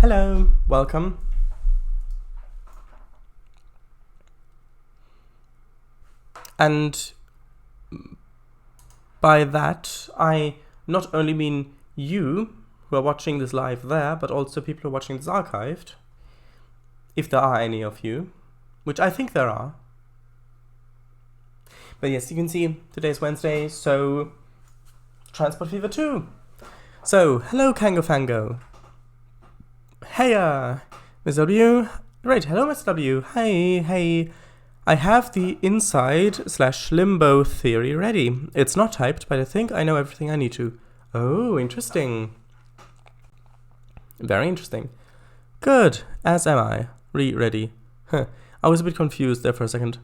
Hello, welcome. And by that, I not only mean you who are watching this live there, but also people who are watching this archived, if there are any of you, which I think there are. But yes, you can see today's Wednesday, so Transport Fever 2. So, hello Kango Fango. Heya, Mr. W. Right, hello Mr. W. Hey. I have the inside/limbo theory ready. It's not typed, but I think I know everything I need to. Oh, interesting. Very interesting. Good, as am I. Ready. Huh. I was a bit confused there for a second.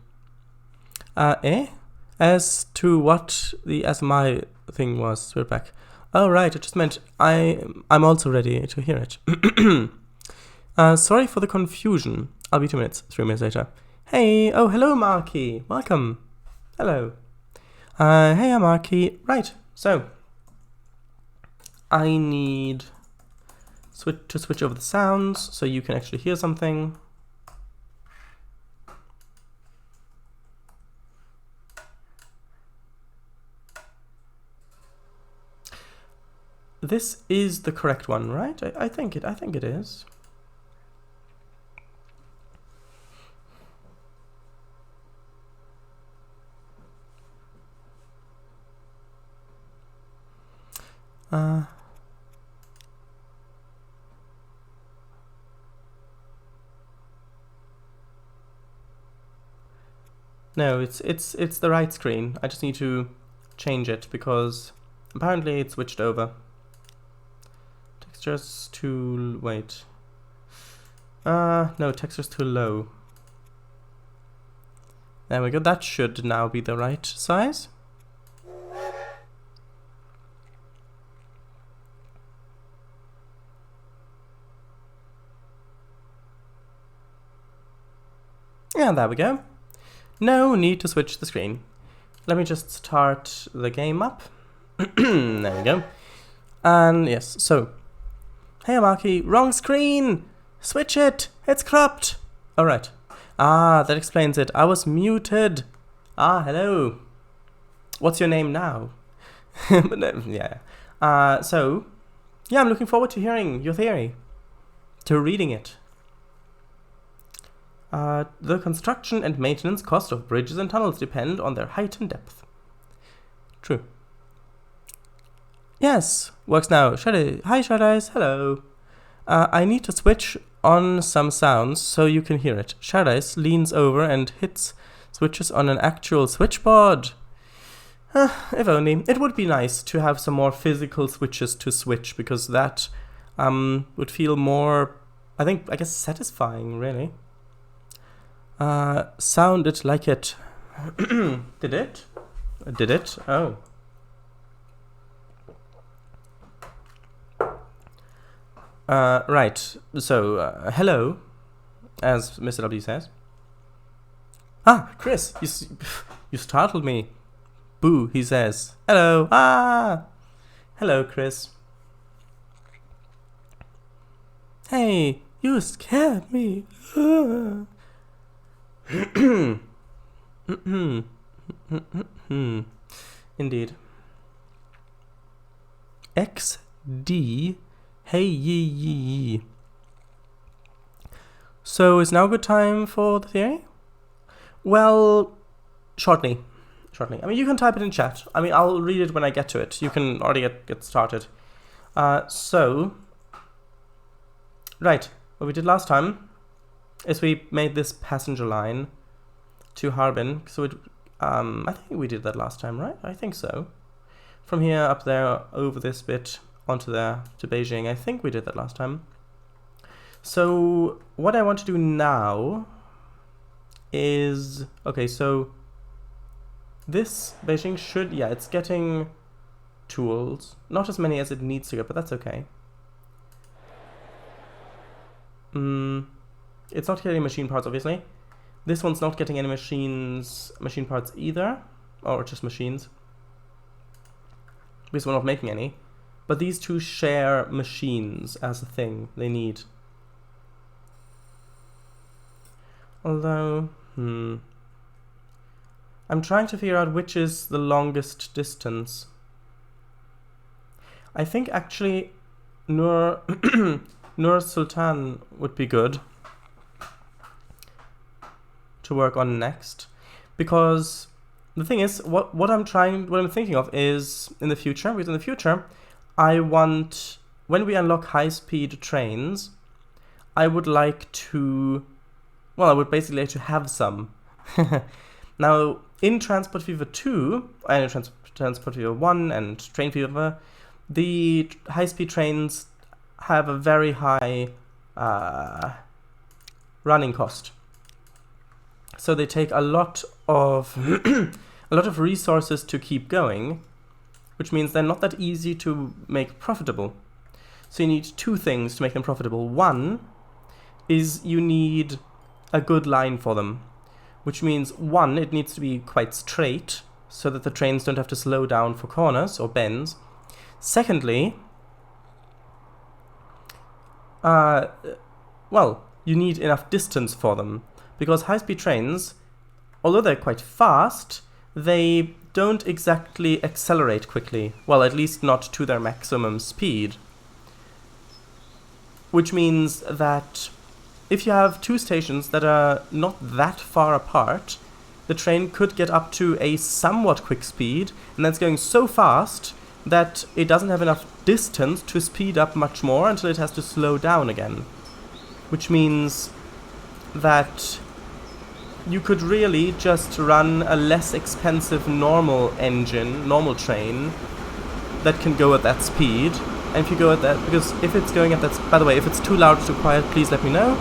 As to what the SMI thing was, we're back. Oh, right, it just meant I'm also ready to hear it. Sorry for the confusion. I'll be 2 minutes, 3 minutes later. Hey, oh, hello, Marky. Welcome. Hello. Hey, Marky. Right, so I need to switch over the sounds so you can actually hear something. This is the correct one, right? I think it is. No, it's the right screen. I just need to change it because apparently it switched over. Texture's too... wait. No, texture's too low. There we go. That should now be the right size. Yeah, there we go. No need to switch the screen. Let me just start the game up. There we go. And yes, so. Hey, Marky, wrong screen! Switch it! It's cropped! Alright. Ah, that explains it. I was muted. Ah, hello. What's your name now? Yeah. So, yeah, I'm looking forward to hearing your theory. To reading it. The construction and maintenance cost of bridges and tunnels depend on their height and depth. True. Yes, works now. Hi, Shadais. Hello. I need to switch on some sounds so you can hear it. Shadais leans over and hits switches on an actual switchboard. If only. It would be nice to have some more physical switches to switch, because that would feel more, I guess, satisfying, really. Sounded like it. Did it? Did it? Oh. Right. So, hello, as Mr. W says. Ah, Chris, you startled me. Boo, he says. Hello. Ah. Hello, Chris. Hey, you scared me. Indeed. XD. Hey yee. So is now a good time for the theory? Well, shortly. I mean, you can type it in chat. I mean, I'll read it when I get to it. You can already get started. So, right. What we did last time is we made this passenger line to Harbin. So I think we did that last time, right? I think so. From here up there, over this bit, onto there, to Beijing. I think we did that last time. So what I want to do now is... okay, so this Beijing should... yeah, it's getting tools. Not as many as it needs to get, but that's okay. It's not getting machine parts, obviously. This one's not getting any machine parts either. Or just machines. Because we're not making any. But these two share machines as a thing they need. Although, I'm trying to figure out which is the longest distance. I think actually Nur Sultan would be good to work on next, because the thing is, what I'm thinking of is in the future, because in the future I want, when we unlock high-speed trains, I would like to, well, I would basically like to have some. Now, in Transport Fever 2, and in Transport Fever 1 and Train Fever, the high-speed trains have a very high running cost. So they take a lot of resources to keep going, which means they're not that easy to make profitable. So you need two things to make them profitable. One is you need a good line for them, which means, one, it needs to be quite straight so that the trains don't have to slow down for corners or bends. Secondly, well, you need enough distance for them, because high-speed trains, although they're quite fast, they don't exactly accelerate quickly. Well, at least not to their maximum speed. Which means that if you have two stations that are not that far apart, the train could get up to a somewhat quick speed, and that's going so fast that it doesn't have enough distance to speed up much more until it has to slow down again. Which means that you could really just run a less expensive normal train that can go at that speed. And if you go at that, because if it's going at that, by the way, if it's too loud or too quiet, please let me know,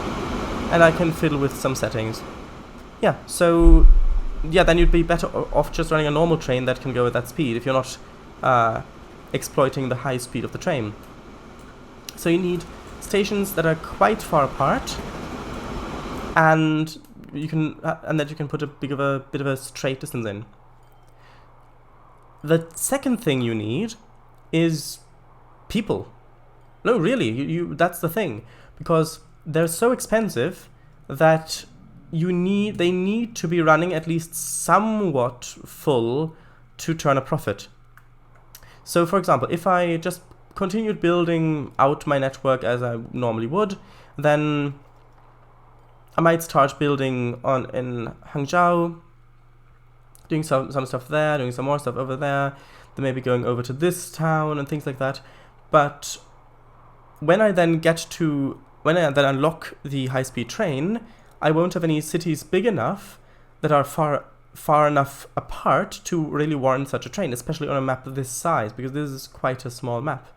and I can fiddle with some settings. Yeah, so, yeah, then you'd be better off just running a normal train that can go at that speed if you're not exploiting the high speed of the train. So you need stations that are quite far apart, and that you can put a bit of a straight distance in. The second thing you need is people. No, really, that's the thing, because they're so expensive that they need to be running at least somewhat full to turn a profit. So, for example, if I just continued building out my network as I normally would, then I might start building in Hangzhou, doing some stuff there, doing some more stuff over there, then maybe going over to this town and things like that. But when I then unlock the high-speed train, I won't have any cities big enough that are far enough apart to really warrant such a train, especially on a map of this size, because this is quite a small map.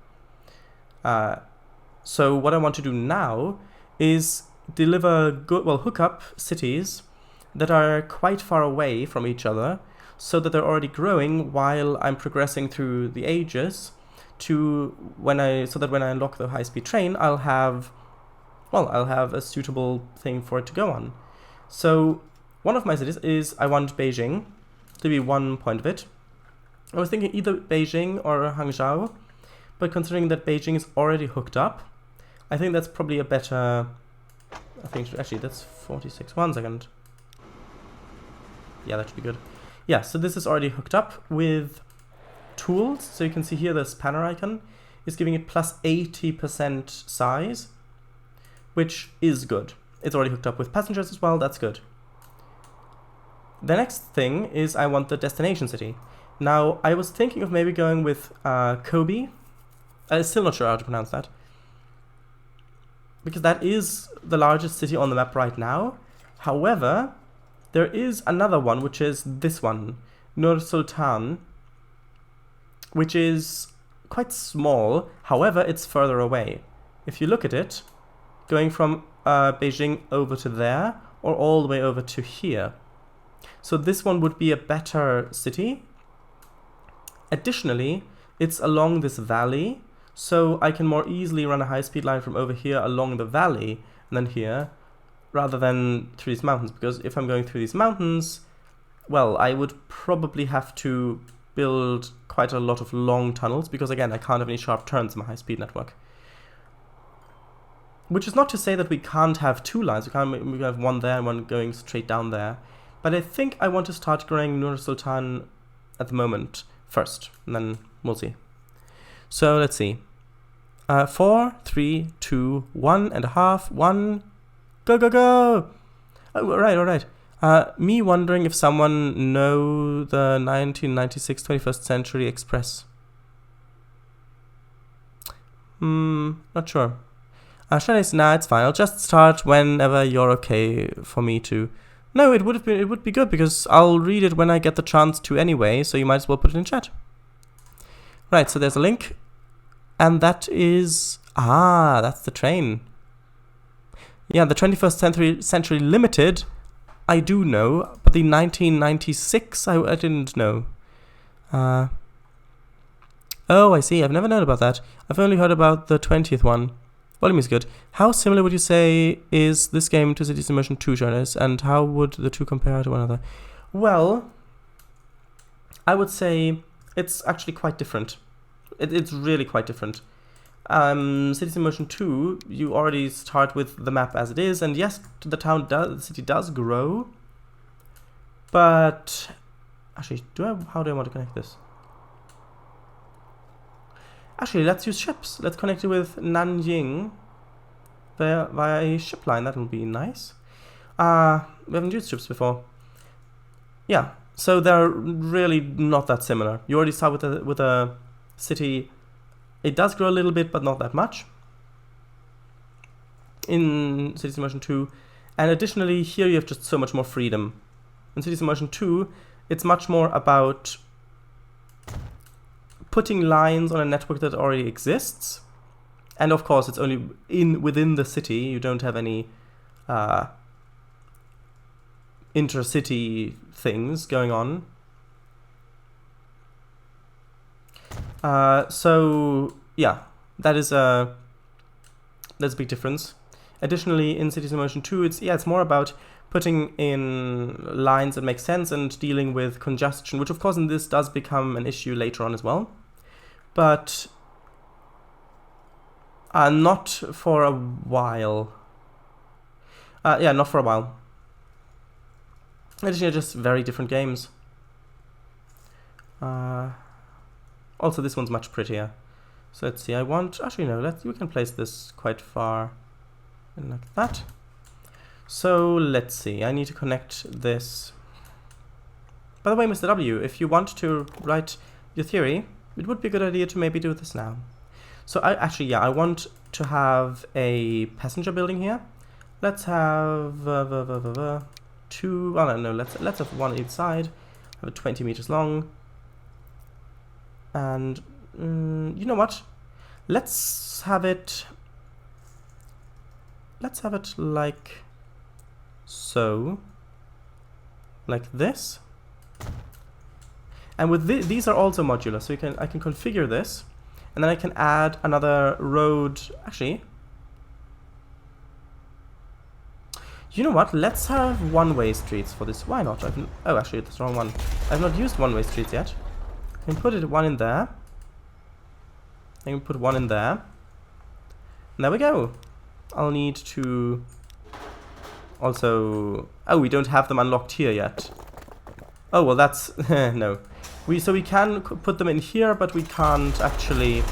So what I want to do now is hook up cities that are quite far away from each other, so that they're already growing while I'm progressing through the ages, so that when I unlock the high-speed train, I'll have a suitable thing for it to go on. So one of my cities is, I want Beijing to be one point of it. I was thinking either Beijing or Hangzhou, but considering that Beijing is already hooked up, I think that's probably a better, actually that's 46, 1 second. Yeah, that should be good. Yeah, so this is already hooked up with tools, so you can see here the spanner icon is giving it plus 80% size, which is good. It's already hooked up with passengers as well, that's good. The next thing is I want the destination city. Now, I was thinking of maybe going with Kobe. I'm still not sure how to pronounce that, because that is the largest city on the map right now. However, there is another one, which is this one, Nur Sultan, which is quite small. However, it's further away. If you look at it, going from Beijing over to there, or all the way over to here. So this one would be a better city. Additionally, it's along this valley, so I can more easily run a high-speed line from over here along the valley and then here, rather than through these mountains, because if I'm going through these mountains, well, I would probably have to build quite a lot of long tunnels, because again, I can't have any sharp turns in my high-speed network. Which is not to say that we can't have two lines. We can have one there and one going straight down there. But I think I want to start growing Nur Sultan at the moment first, and then we'll see. So let's see. 4, 3, 2, 1.5, 1. Go, go, go! Oh, all right. Me wondering if someone know the 1996 21st Century Express. Not sure. Should I say, nah, it's fine. I'll just start whenever you're okay for me to. No, it would be good because I'll read it when I get the chance to anyway, so you might as well put it in chat. Right, so there's a link. And that is... that's the train. Yeah, the 21st Century Limited, I do know, but the 1996, I didn't know. Oh, I see. I've never known about that. I've only heard about the 20th one. Volume is good. How similar would you say is this game to Cities in Motion 2 genres, and how would the two compare to one another? Well, I would say it's actually quite different. It's really quite different. Cities in Motion 2, you already start with the map as it is, and yes, the city does grow, but actually, how do I want to connect this? Actually, let's use ships. Let's connect it with Nanjing via a ship line. That will be nice. We haven't used ships before. Yeah, so they're really not that similar. You already start with a city. It does grow a little bit, but not that much in Cities in Motion 2. And additionally, here you have just so much more freedom. In Cities in Motion 2, it's much more about putting lines on a network that already exists. And of course, it's only within the city. You don't have any intercity things going on. So yeah, that's a big difference. Additionally, in Cities in Motion 2, it's more about putting in lines that make sense and dealing with congestion, which of course in this does become an issue later on as well. But not for a while. Yeah, not for a while. Additionally, just very different games. Also, this one's much prettier. So let's see. Actually no. We can place this quite far, in like that. So let's see. I need to connect this. By the way, Mr. W, if you want to write your theory, it would be a good idea to maybe do this now. So I want to have a passenger building here. Let's have two. Oh no, let's have one each side. Have it 20 meters long. And you know what? Let's have it like so, like this. And with these are also modular, so I can configure this, and then I can add another road. Actually, you know what? Let's have one-way streets for this. Why not? Oh, actually, that's the wrong one. I've not used one-way streets yet. I can put one in there. I can put one in there. And there we go. I'll need to also... Oh, we don't have them unlocked here yet. Oh, well, that's... no. So we can put them in here, but we can't actually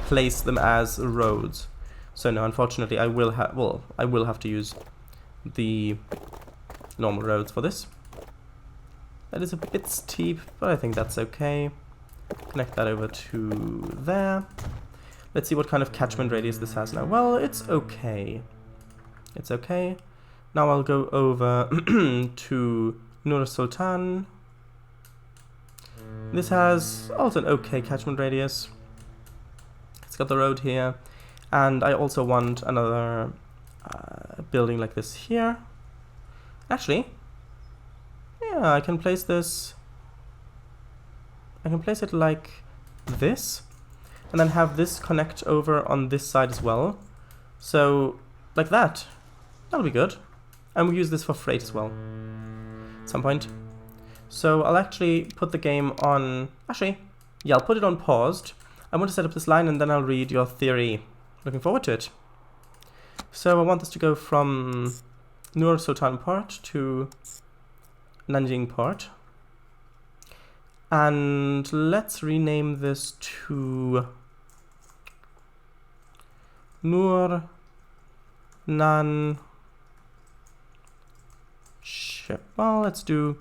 place them as roads. So no, unfortunately, I will have to use the normal roads for this. That is a bit steep, but I think that's okay. Connect that over to there. Let's see what kind of catchment radius this has now. Well, it's okay. It's okay. Now I'll go over to Nur Sultan. This has also an okay catchment radius. It's got the road here. And I also want another building like this here. Actually, yeah, I can place this. I can place it like this. And then have this connect over on this side as well. So, like that. That'll be good. And we'll use this for freight as well. At some point. So I'll actually put the game on... Actually, yeah, I'll put it on paused. I want to set up this line and then I'll read your theory. Looking forward to it. So I want this to go from Nur Sultan Port to Nanjing Port. And let's rename this to Nur Nan Ship. Well, let's do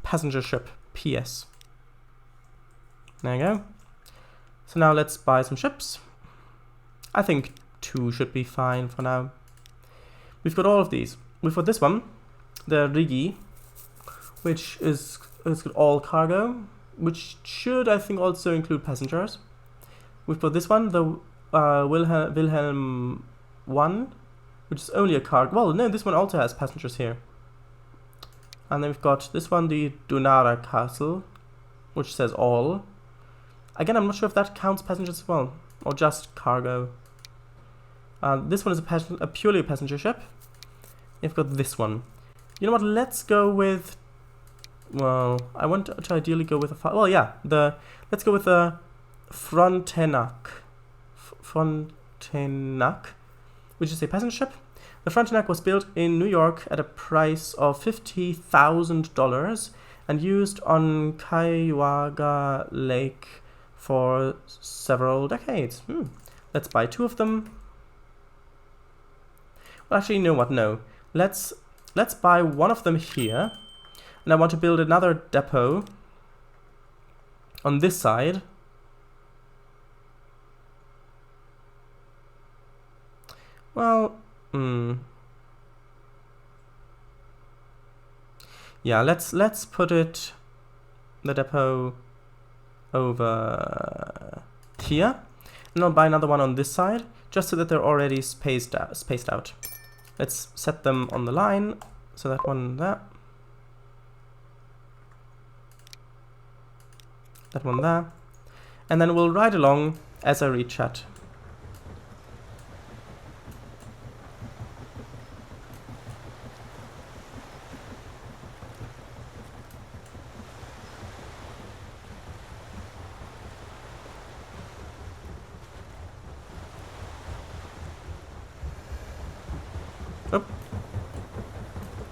passenger ship PS. There you go. So now let's buy some ships. I think 2 should be fine for now. We've got all of these. We've got this one, the Rigi, which is got all cargo, which should, I think, also include passengers. We've got this one, the Wilhelm 1, which is only a cargo. Well, no, this one also has passengers here. And then we've got this one, the Dunara Castle, which says all. Again, I'm not sure if that counts passengers as well, or just cargo. This one is a purely passenger ship. You've got this one. You know what? Let's go with. Well, I want to ideally go with a. Well, yeah. Let's go with the Frontenac. Frontenac, which is a passenger ship. The Frontenac was built in New York at a price of $50,000 and used on Cuyahoga Lake for several decades. Let's buy 2 of them. Well, actually, you know what? No. Let's buy 1 of them here. And I want to build another depot on this side. Well, yeah, let's put the depot over here. And I'll buy another one on this side, just so that they're already spaced out. Let's set them on the line. So that one there. That one there. And then we'll ride along as I read chat.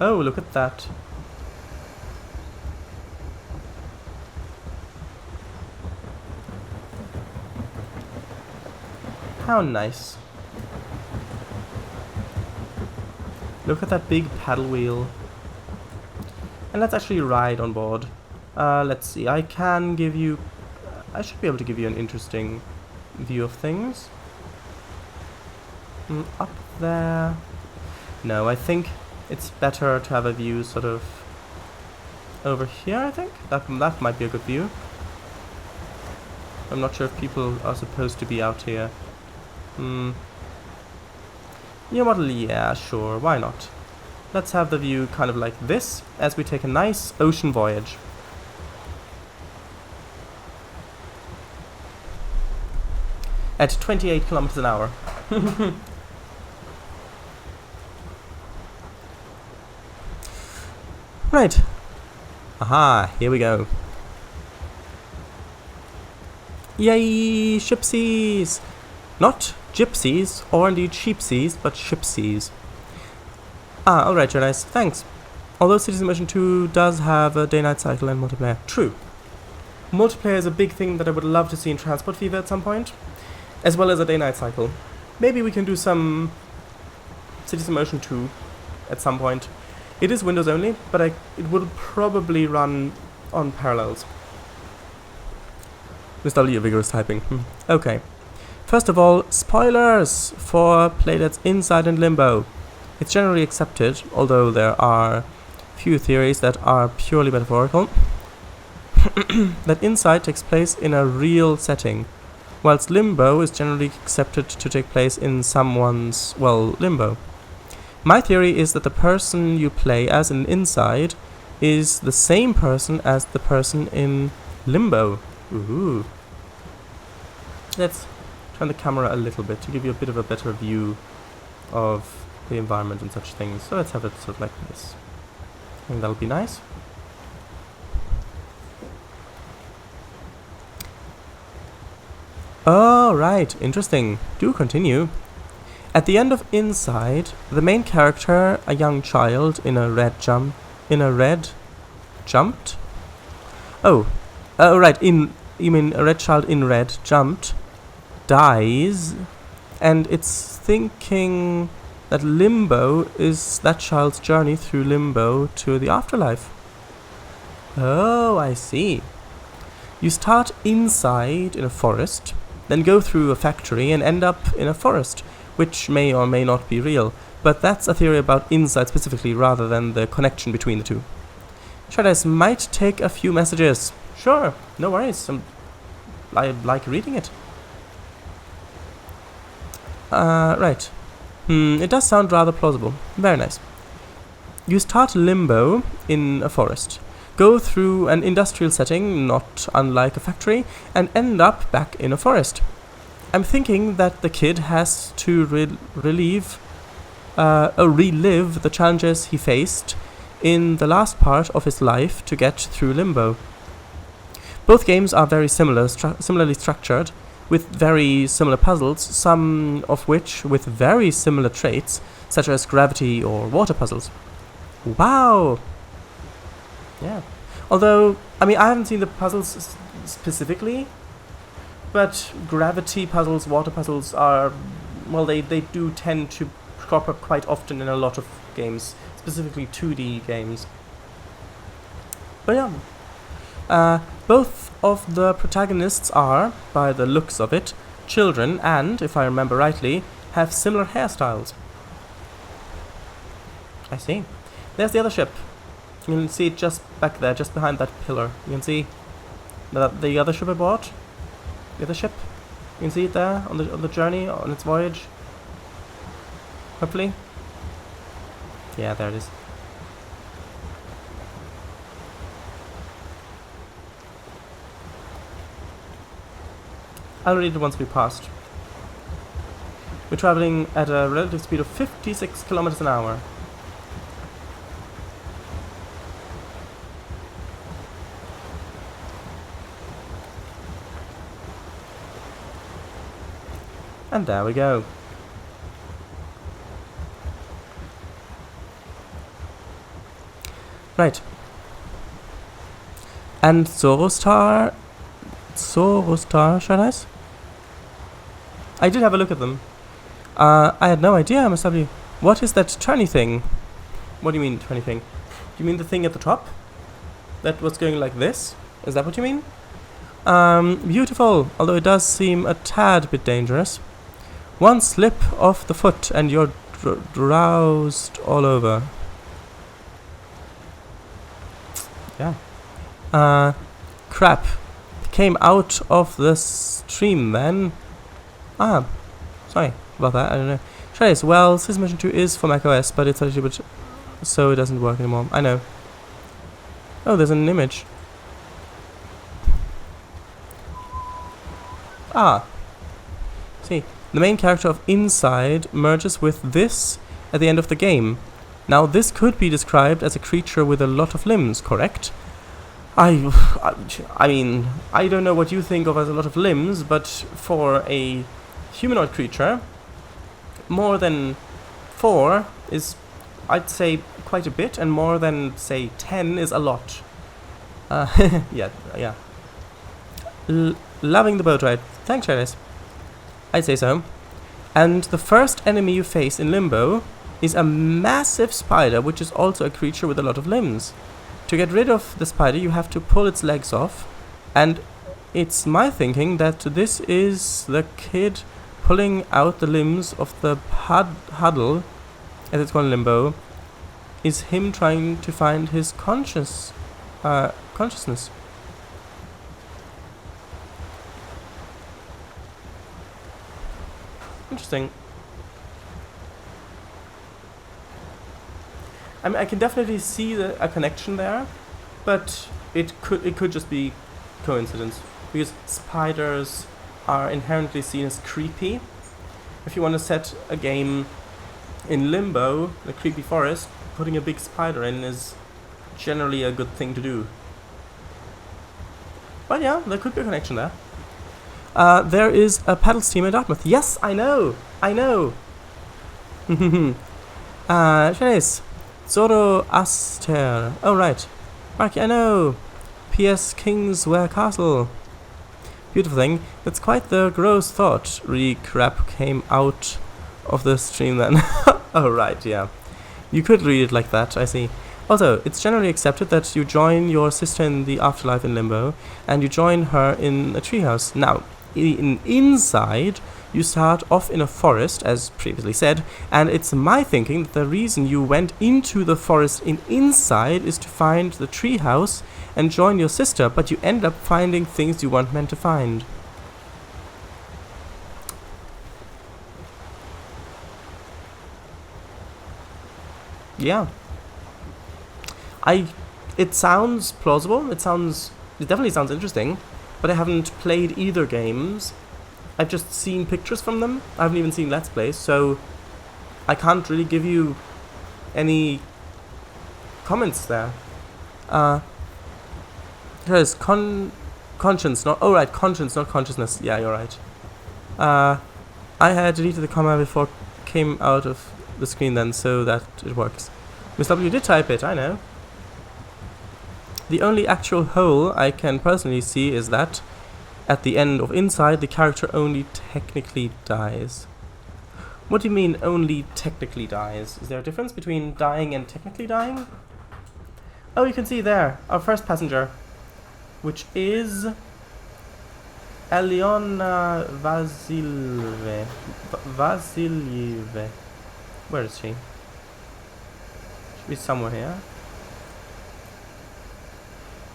Oh, look at that. How nice. Look at that big paddle wheel. And let's actually ride on board. Let's see, I should be able to give you an interesting view of things. Up there. No, I think it's better to have a view sort of over here, I think. That might be a good view. I'm not sure if people are supposed to be out here. You know what? Yeah, sure, why not? Let's have the view kind of like this as we take a nice ocean voyage. At 28 kilometers an hour. Right. Aha, here we go. Yay, shipsies! Not gypsies, or indeed sheepsies, but shipsies. Alright, you're nice. Thanks. Although Cities in Motion 2 does have a day-night cycle and multiplayer. True. Multiplayer is a big thing that I would love to see in Transport Fever at some point, as well as a day-night cycle. Maybe we can do some Cities in Motion 2 at some point. It is Windows only, but it will probably run on Parallels. Mr. W, vigorous typing. Okay. First of all, spoilers for Playdet's Inside and Limbo. It's generally accepted, although there are few theories that are purely metaphorical, that Inside takes place in a real setting, whilst Limbo is generally accepted to take place in someone's, well, limbo. My theory is that the person you play as in Inside is the same person as the person in Limbo. Ooh. Let's turn the camera a little bit to give you a bit of a better view of the environment and such things. So let's have it sort of like this. I think that'll be nice. Oh, right. Interesting. Do continue. At the end of Inside, the main character, a young child in a red jumped? Oh, right, you mean a red child in red jumped, dies, and it's thinking that Limbo is that child's journey through Limbo to the afterlife. Oh, I see. You start inside in a forest, then go through a factory and end up in a forest, which may or may not be real, but that's a theory about Inside specifically rather than the connection between the two. Shadows might take a few messages. Sure, no worries. I like reading it. Right. It does sound rather plausible. Very nice. You start Limbo in a forest, go through an industrial setting, not unlike a factory, and end up back in a forest. I'm thinking that the kid has to relive the challenges he faced in the last part of his life to get through Limbo. Both games are very similarly structured, with very similar puzzles, some of which with very similar traits, such as gravity or water puzzles. Wow! Yeah. Although, I mean, I haven't seen the puzzles specifically, but gravity puzzles, water puzzles are, well, they do tend to crop up quite often in a lot of games, specifically 2D games. But yeah, both of the protagonists are, by the looks of it, children and, if I remember rightly, have similar hairstyles. I see. There's the other ship. You can see it just back there, just behind that pillar. You can see the other ship I bought. The other ship. You can see it there on the journey, on its voyage. Hopefully. Yeah, there it is. I'll read it once we passed. We're traveling at a relative speed of 56 kilometers an hour. And there we go. Right. And Zorostar, shall I did have a look at them. I had no idea, I must have you. What is that turny thing? What do you mean, turny thing? Do you mean the thing at the top? That was going like this? Is that what you mean? Beautiful, although it does seem a tad bit dangerous. One slip of the foot and you're drowsed all over. Yeah. Crap. Came out of the stream then. Sorry about that, I don't know. Trace, well, System Version 2 is for macOS, but it's actually so it doesn't work anymore. I know. Oh, there's an image. See, the main character of Inside merges with this at the end of the game. Now, this could be described as a creature with a lot of limbs, correct? I mean, I don't know what you think of as a lot of limbs, but for a humanoid creature, more than 4 is, I'd say, quite a bit, and more than, say, 10 is a lot. Yeah. Loving the boat ride. Thanks, Charles. I'd say so. And the first enemy you face in Limbo is a massive spider, which is also a creature with a lot of limbs. To get rid of the spider, you have to pull its legs off, and it's my thinking that this is the kid pulling out the limbs of the huddle, as it's called in Limbo, is him trying to find his consciousness. Interesting. I mean, I can definitely see a connection there, but it could just be coincidence, because spiders are inherently seen as creepy. If you want to set a game in Limbo, a creepy forest, putting a big spider in is generally a good thing to do. But yeah, there could be a connection there. There is a paddle steamer in Dartmouth. Yes, I know. Shanice. Zoroaster. Oh, right. Marky, I know. P.S. Kingswear Castle. Beautiful thing. That's quite the gross thought. Crap came out of the stream then. Oh, right, yeah. You could read it like that, I see. Also, it's generally accepted that you join your sister in the afterlife in Limbo, and you join her in a treehouse. Now, inside, you start off in a forest, as previously said, and it's my thinking that the reason you went into the forest inside is to find the treehouse and join your sister, but you end up finding things you weren't meant to find. Yeah. It sounds plausible, it definitely sounds interesting, but I haven't played either games. I've just seen pictures from them. I haven't even seen Let's Plays, so I can't really give you any comments there. Here's conscience, not... Oh, right, conscience, not consciousness. Yeah, you're right. I had deleted the comma before it came out of the screen then, so that it works. Miss W did type it, I know. The only actual hole I can personally see is that at the end of Inside, the character only technically dies. What do you mean, only technically dies? Is there a difference between dying and technically dying? Oh, you can see there, our first passenger, which is Aliona Vasilyeva. Where is she? Should be somewhere here.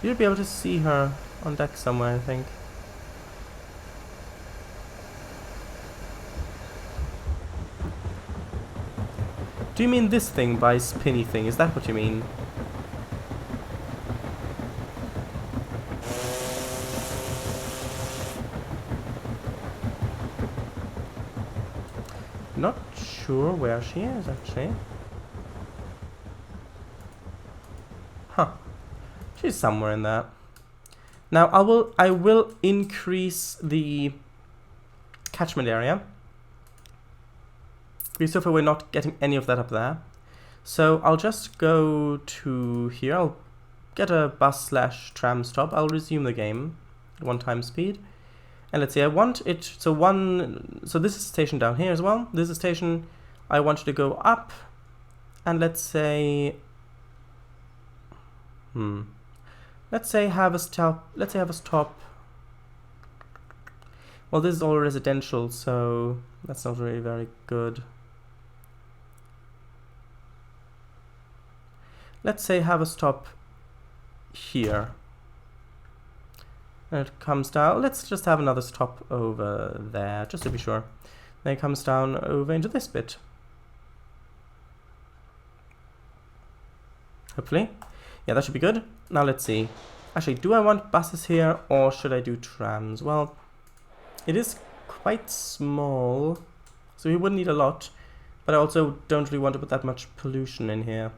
You'll be able to see her on deck somewhere, I think. Do you mean this thing by spinny thing? Is that what you mean? Not sure where she is, actually. Huh. She's somewhere in there. Now I will increase the catchment area. So far we're not getting any of that up there. So I'll just go to here. I'll get a bus/tram stop. I'll resume the game at 1 times speed. And let's see, I want it, so this is a station down here as well. This is a station I want you to go up, and let's say, let's say have a stop, well, this is all residential, so that's not really very good. Let's say have a stop here. And it comes down, let's just have another stop over there, just to be sure. Then it comes down over into this bit. Hopefully. Yeah, that should be good. Now let's see. Actually, do I want buses here or should I do trams? Well, it is quite small, so we wouldn't need a lot, but I also don't really want to put that much pollution in here.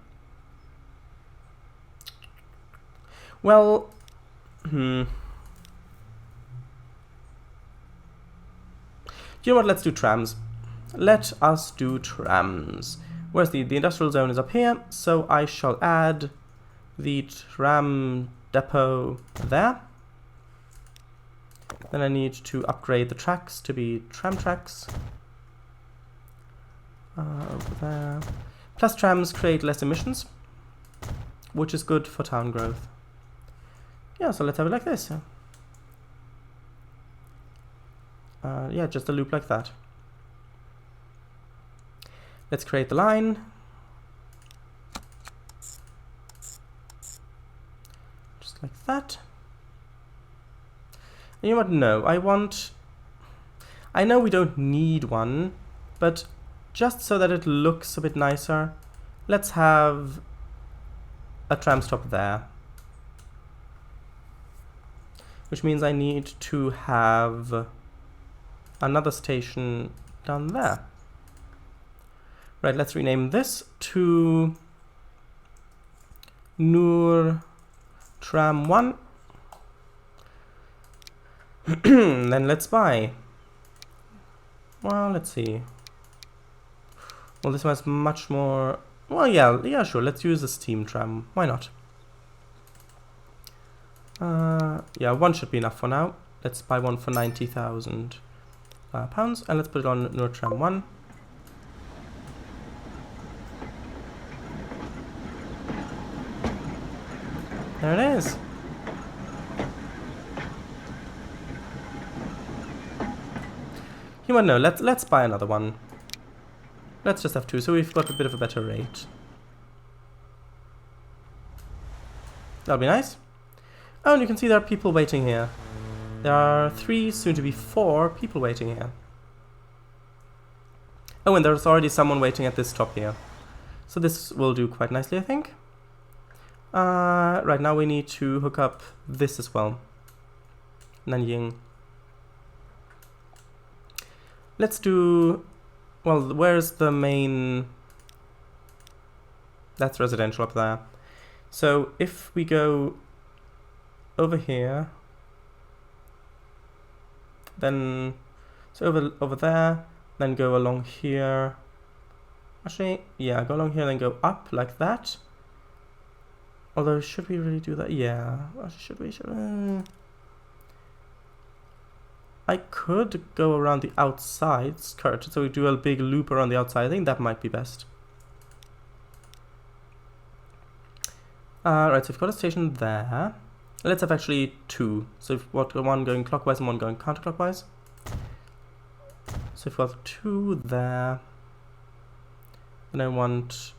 Well, you know what, let's do trams. Let us do trams. Where's the industrial zone is up here, so I shall add the tram depot there. Then I need to upgrade the tracks to be tram tracks. Over there. Plus trams create less emissions, which is good for town growth. Yeah, so let's have it like this. Yeah, just a loop like that. Let's create the line. Just like that. And you know what? No, I know we don't need one, but just so that it looks a bit nicer, let's have a tram stop there. Which means I need to have another station down there. Right, let's rename this to Nur Tram 1. Then let's buy. Well, let's see. Well, this one has much more... Well, yeah, sure. Let's use the steam tram. Why not? Yeah, one should be enough for now. Let's buy one for 90,000 pounds, and let's put it on Nordtram 1. There it is. You want to know? Let's buy another one. Let's just have two, so we've got a bit of a better rate. That'll be nice. Oh, and you can see there are people waiting here. There are 3, soon to be 4 people waiting here. Oh, and there's already someone waiting at this top here. So this will do quite nicely, I think. Right now we need to hook up this as well. Nanjing. Let's do... Well, where's the main... That's residential up there. So if we go over here, then... So over there, then go along here. Actually, yeah, go along here, then go up like that. Although, should we really do that? Yeah. Should we? I could go around the outside skirt, so we do a big loop around the outside. I think that might be best. Right, so we've got a station there. Let's have actually 2. So we've got one going clockwise and one going counterclockwise. So we've got 2 there. And I want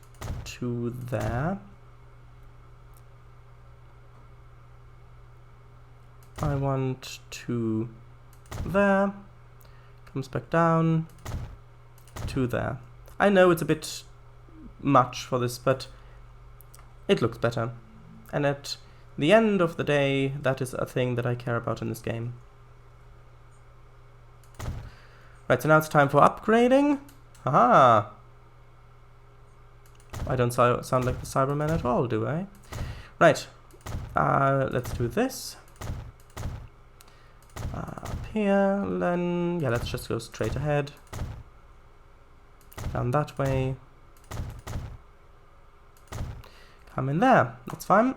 2 there. I want 2 there. Comes back down. 2 there. I know it's a bit much for this, but it looks better. And at the end of the day, that is a thing that I care about in this game. Right, so now it's time for upgrading. Haha! I don't sound like the Cybermen at all, do I? Right. Let's do this. Up here, then... Yeah, let's just go straight ahead. Down that way. Come in there. That's fine.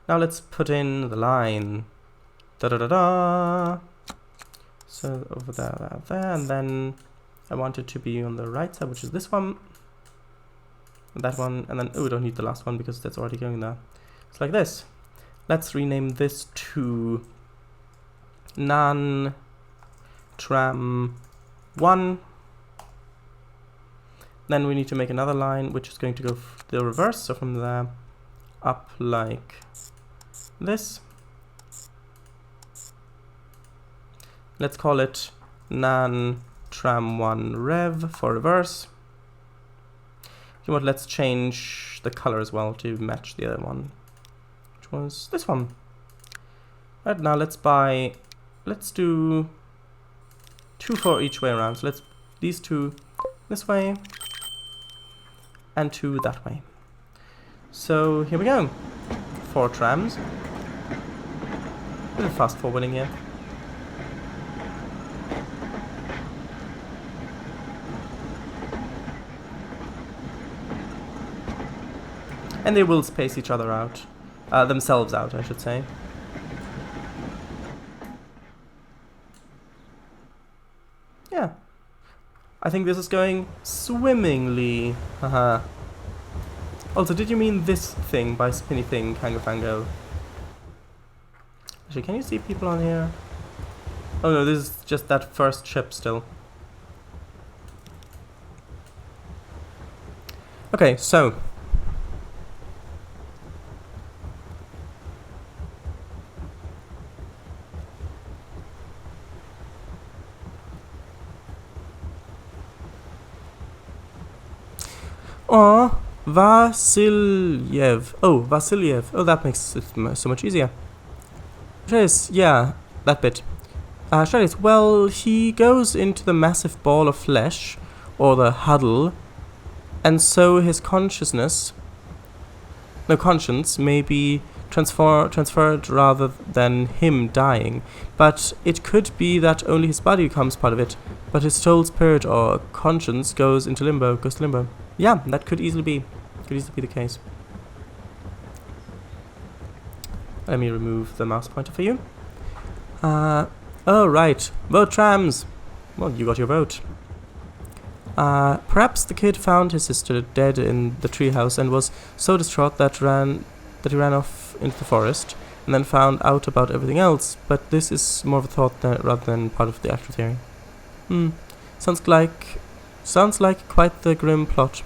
Now let's put in the line. Da-da-da-da! So over there, there, and then I want it to be on the right side, which is this one. That one, and then... Oh, we don't need the last one because that's already going there. It's like this. Let's rename this to... Nan Tram 1. Then we need to make another line which is going to go the reverse, so from there up like this. Let's call it Nan Tram 1 Rev for reverse. You know what, let's change the color as well to match the other one, which was this one. Right, now let's do 2 for each way around. So let's these 2 this way and 2 that way. So here we go. 4 trams. A little fast forwarding here. And they will space each other out. Themselves out, I should say. Yeah. I think this is going swimmingly. Haha. Also, did you mean this thing by spinny thing, Kangafango? Actually, can you see people on here? Oh no, this is just that first ship still. Okay, so... Aw, Vasilyev. Oh, Vasilyev. Oh, that makes it so much easier. Shredis, yeah, that bit. Shredis, well, he goes into the massive ball of flesh, or the huddle, and so his conscience may be transferred rather than him dying. But it could be that only his body becomes part of it, but his soul, spirit, or conscience goes to limbo. Yeah, that could easily be the case. Let me remove the mouse pointer for you. Oh right, vote trams. Well, you got your vote. Perhaps the kid found his sister dead in the treehouse and was so distraught that he ran off into the forest and then found out about everything else. But this is more of a thought rather than part of the actual theory. Sounds like quite the grim plot.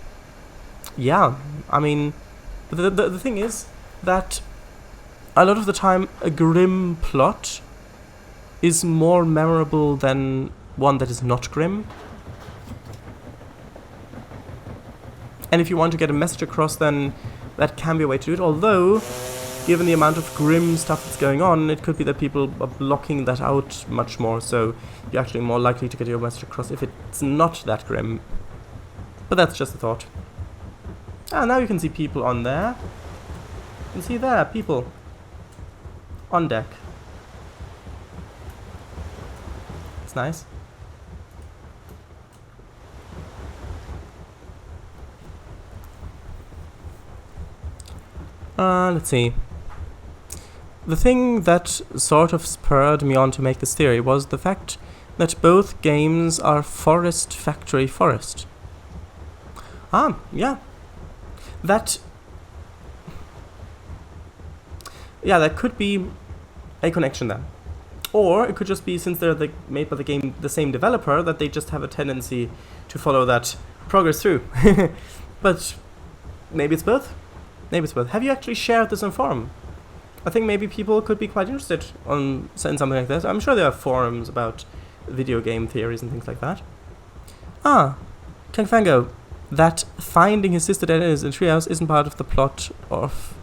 Yeah, I mean, the thing is that a lot of the time a grim plot is more memorable than one that is not grim. And if you want to get a message across, then that can be a way to do it. Although, given the amount of grim stuff that's going on, it could be that people are blocking that out much more, so you're actually more likely to get your message across if it's not that grim. But that's just a thought. Now you can see people on there. You can see there, people on deck. It's nice. Let's see. The thing that sort of spurred me on to make this theory was the fact that both games are Forest Factory Forest. Yeah. That could be a connection there. Or it could just be, since they're made by the same developer, that they just have a tendency to follow that progress through. But maybe it's both. Have you actually shared this on forum? I think maybe people could be quite interested in something like this. I'm sure there are forums about video game theories and things like that. Kangfango, that finding his sister dead in his treehouse isn't part of the plot of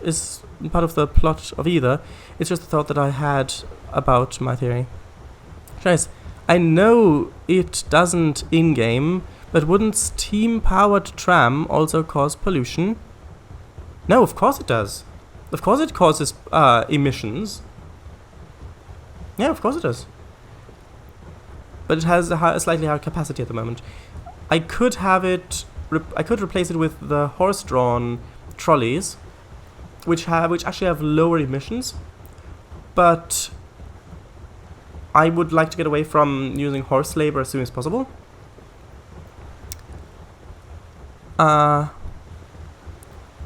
either. It's just a thought that I had about my theory. Guys, I know it doesn't in-game, but wouldn't steam-powered tram also cause pollution? No, of course it does. Of course it causes emissions. Yeah, of course it does. But it has a slightly higher capacity at the moment. I could have it. I could replace it with the horse-drawn trolleys, which actually have lower emissions. But I would like to get away from using horse labor as soon as possible.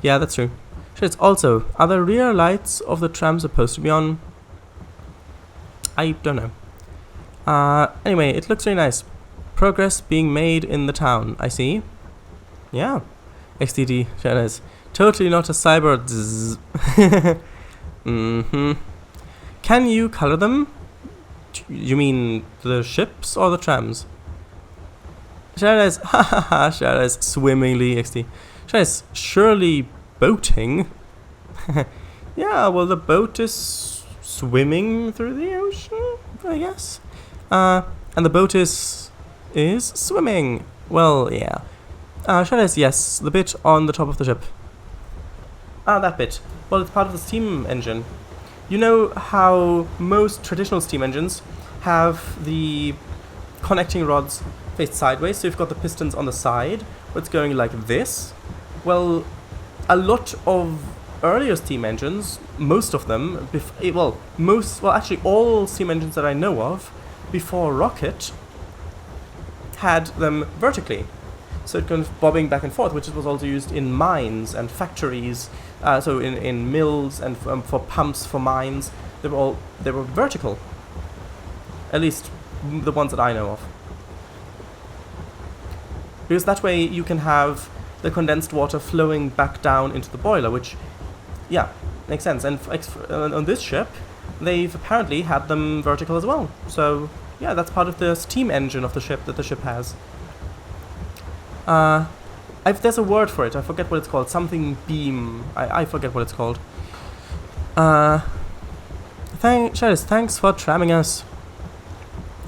Yeah, that's true. Shit, also, are the rear lights of the tram supposed to be on? I don't know. Anyway, it looks really nice. Progress being made in the town, I see. Yeah. XDD, there it is. Totally not a cyber zzz. Can you color them? You mean the ships or the trams? Shares, hahaha, Shares, swimmingly, XD. Shares, surely boating? Yeah, well, the boat is swimming through the ocean, I guess. And the boat is swimming. Well, yeah. Shares, yes, the bit on the top of the ship. That bit. Well, it's part of the steam engine. You know how most traditional steam engines have the connecting rods faced sideways, so you've got the pistons on the side, where it's going like this? Well, a lot of earlier steam engines, most of them, actually all steam engines that I know of, before rocket, had them vertically. So it kind of bobbing back and forth, which was also used in mines and factories, so in mills and for pumps for mines. They were vertical. At least the ones that I know of. Because that way you can have the condensed water flowing back down into the boiler, which, yeah, makes sense. And on this ship, they've apparently had them vertical as well. So, yeah, that's part of the steam engine of the ship that the ship has. There's a word for it. I forget what it's called. Something beam. I forget what it's called. Thanks for tramming us.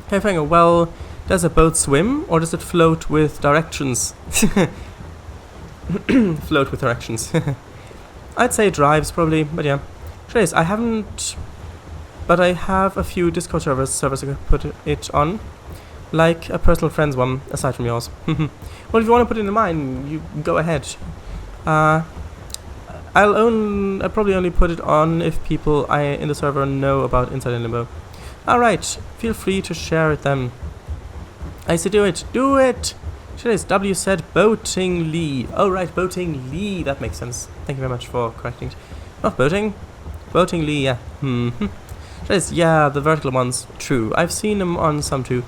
Okay, Fango, well, does a boat swim, or does it float with directions? Float with directions. I'd say it drives, probably, but yeah. Trace, I haven't, but I have a few Discord servers I could put it on, like a personal friends one, aside from yours. Well, if you want to put it in mine, you go ahead. I'll probably only put it on if people in the server know about Inside in Limbo. Alright, feel free to share it then. I say do it! Do it! Trace, W said boating Lee. Oh right, boating Lee, that makes sense. Thank you very much for correcting it. Not boating. Boating Lee, yeah. Trace, yeah, the vertical ones. True, I've seen them on some too.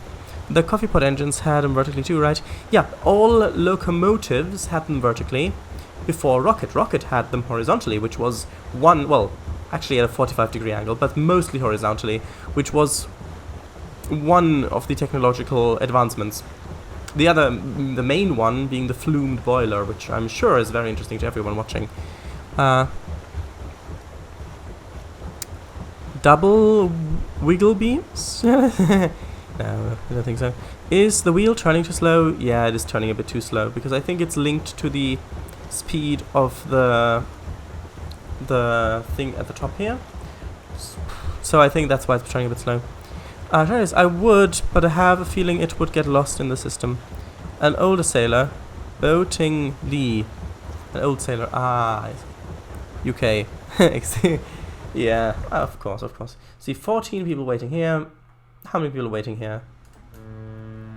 The coffee pot engines had them vertically too, right? Yeah, all locomotives had them vertically before Rocket. Rocket had them horizontally, which was actually at a 45-degree angle, but mostly horizontally, which was one of the technological advancements. The main one being the flumed boiler, which I'm sure is very interesting to everyone watching. Double wiggle beams? No, I don't think so. Is the wheel turning too slow? Yeah, it is turning a bit too slow, because I think it's linked to the speed of the thing at the top here. So I think that's why it's turning a bit slow. I would, but I have a feeling it would get lost in the system. An older sailor, boating Lee. An old sailor, UK. Yeah, of course. See, 14 people waiting here. How many people are waiting here?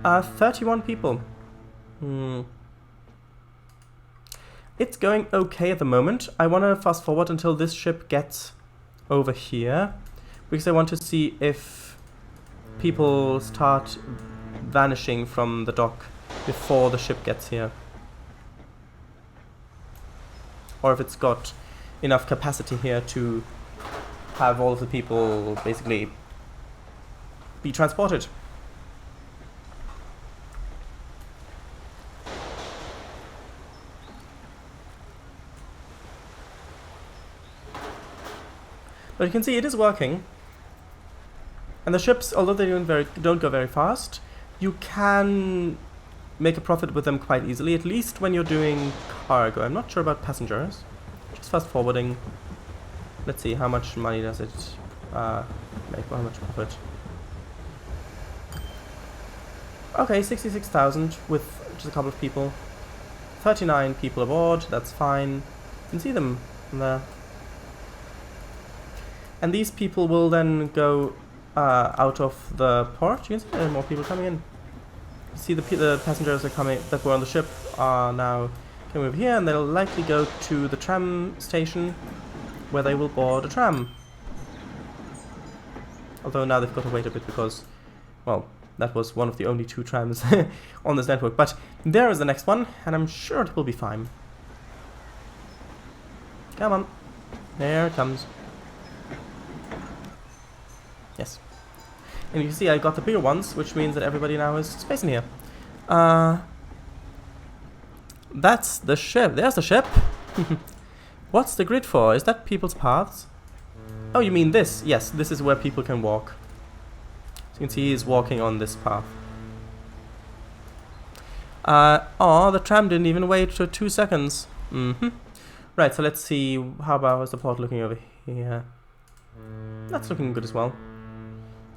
31 people. It's going okay at the moment. I want to fast forward until this ship gets over here, because I want to see if people start vanishing from the dock before the ship gets here, or if it's got enough capacity here to have all of the people basically be transported. But you can see it is working. And the ships, although they don't go very fast, you can make a profit with them quite easily, at least when you're doing cargo. I'm not sure about passengers. Just fast forwarding. Let's see, how much money does it make? How much profit? Okay, 66,000 with just a couple of people. 39 people aboard, that's fine. You can see them there. And these people will then go out of the port. You can see there are more people coming in. You see the passengers are coming that were on the ship are now coming over here, and they'll likely go to the tram station where they will board a tram. Although now they've got to wait a bit because, well, that was one of the only 2 trams on this network. But there is the next one, and I'm sure it will be fine. Come on. There it comes. Yes. And you can see I got the bigger ones, which means that everybody now has space in here. That's the ship. There's the ship. What's the grid for? Is that people's paths? Oh, you mean this? Yes, this is where people can walk. So you can see he's walking on this path. Oh, the tram didn't even wait for 2 seconds. Right, so let's see. How about the port looking over here? That's looking good as well.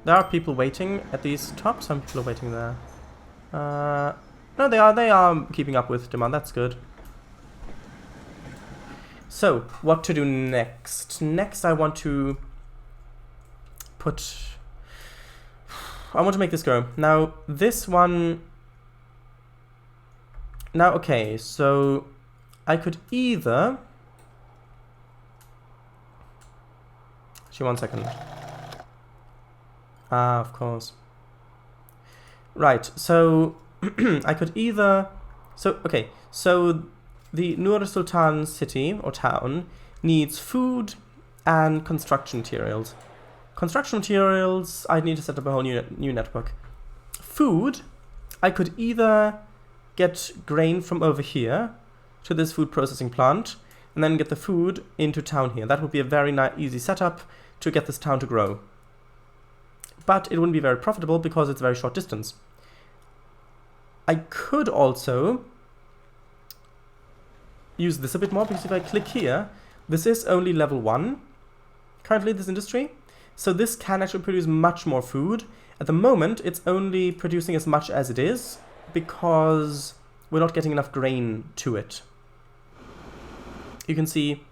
There are people waiting at these tops. Some people are waiting there. No, they are keeping up with demand. That's good. So, what to do next? Next, I want to make this go. Now, this one... Now, okay, so I could either... Actually, 1 second. Of course. Right, so I could either... So, okay, so the Nur Sultan city, or town, needs food and construction materials. Construction materials, I need to set up a whole new network. Food, I could either get grain from over here to this food processing plant, and then get the food into town here. That would be a very easy setup to get this town to grow. But it wouldn't be very profitable because it's a very short distance. I could also use this a bit more, because if I click here, this is only level 1 currently, this industry. So this can actually produce much more food. At the moment, it's only producing as much as it is because we're not getting enough grain to it. You can see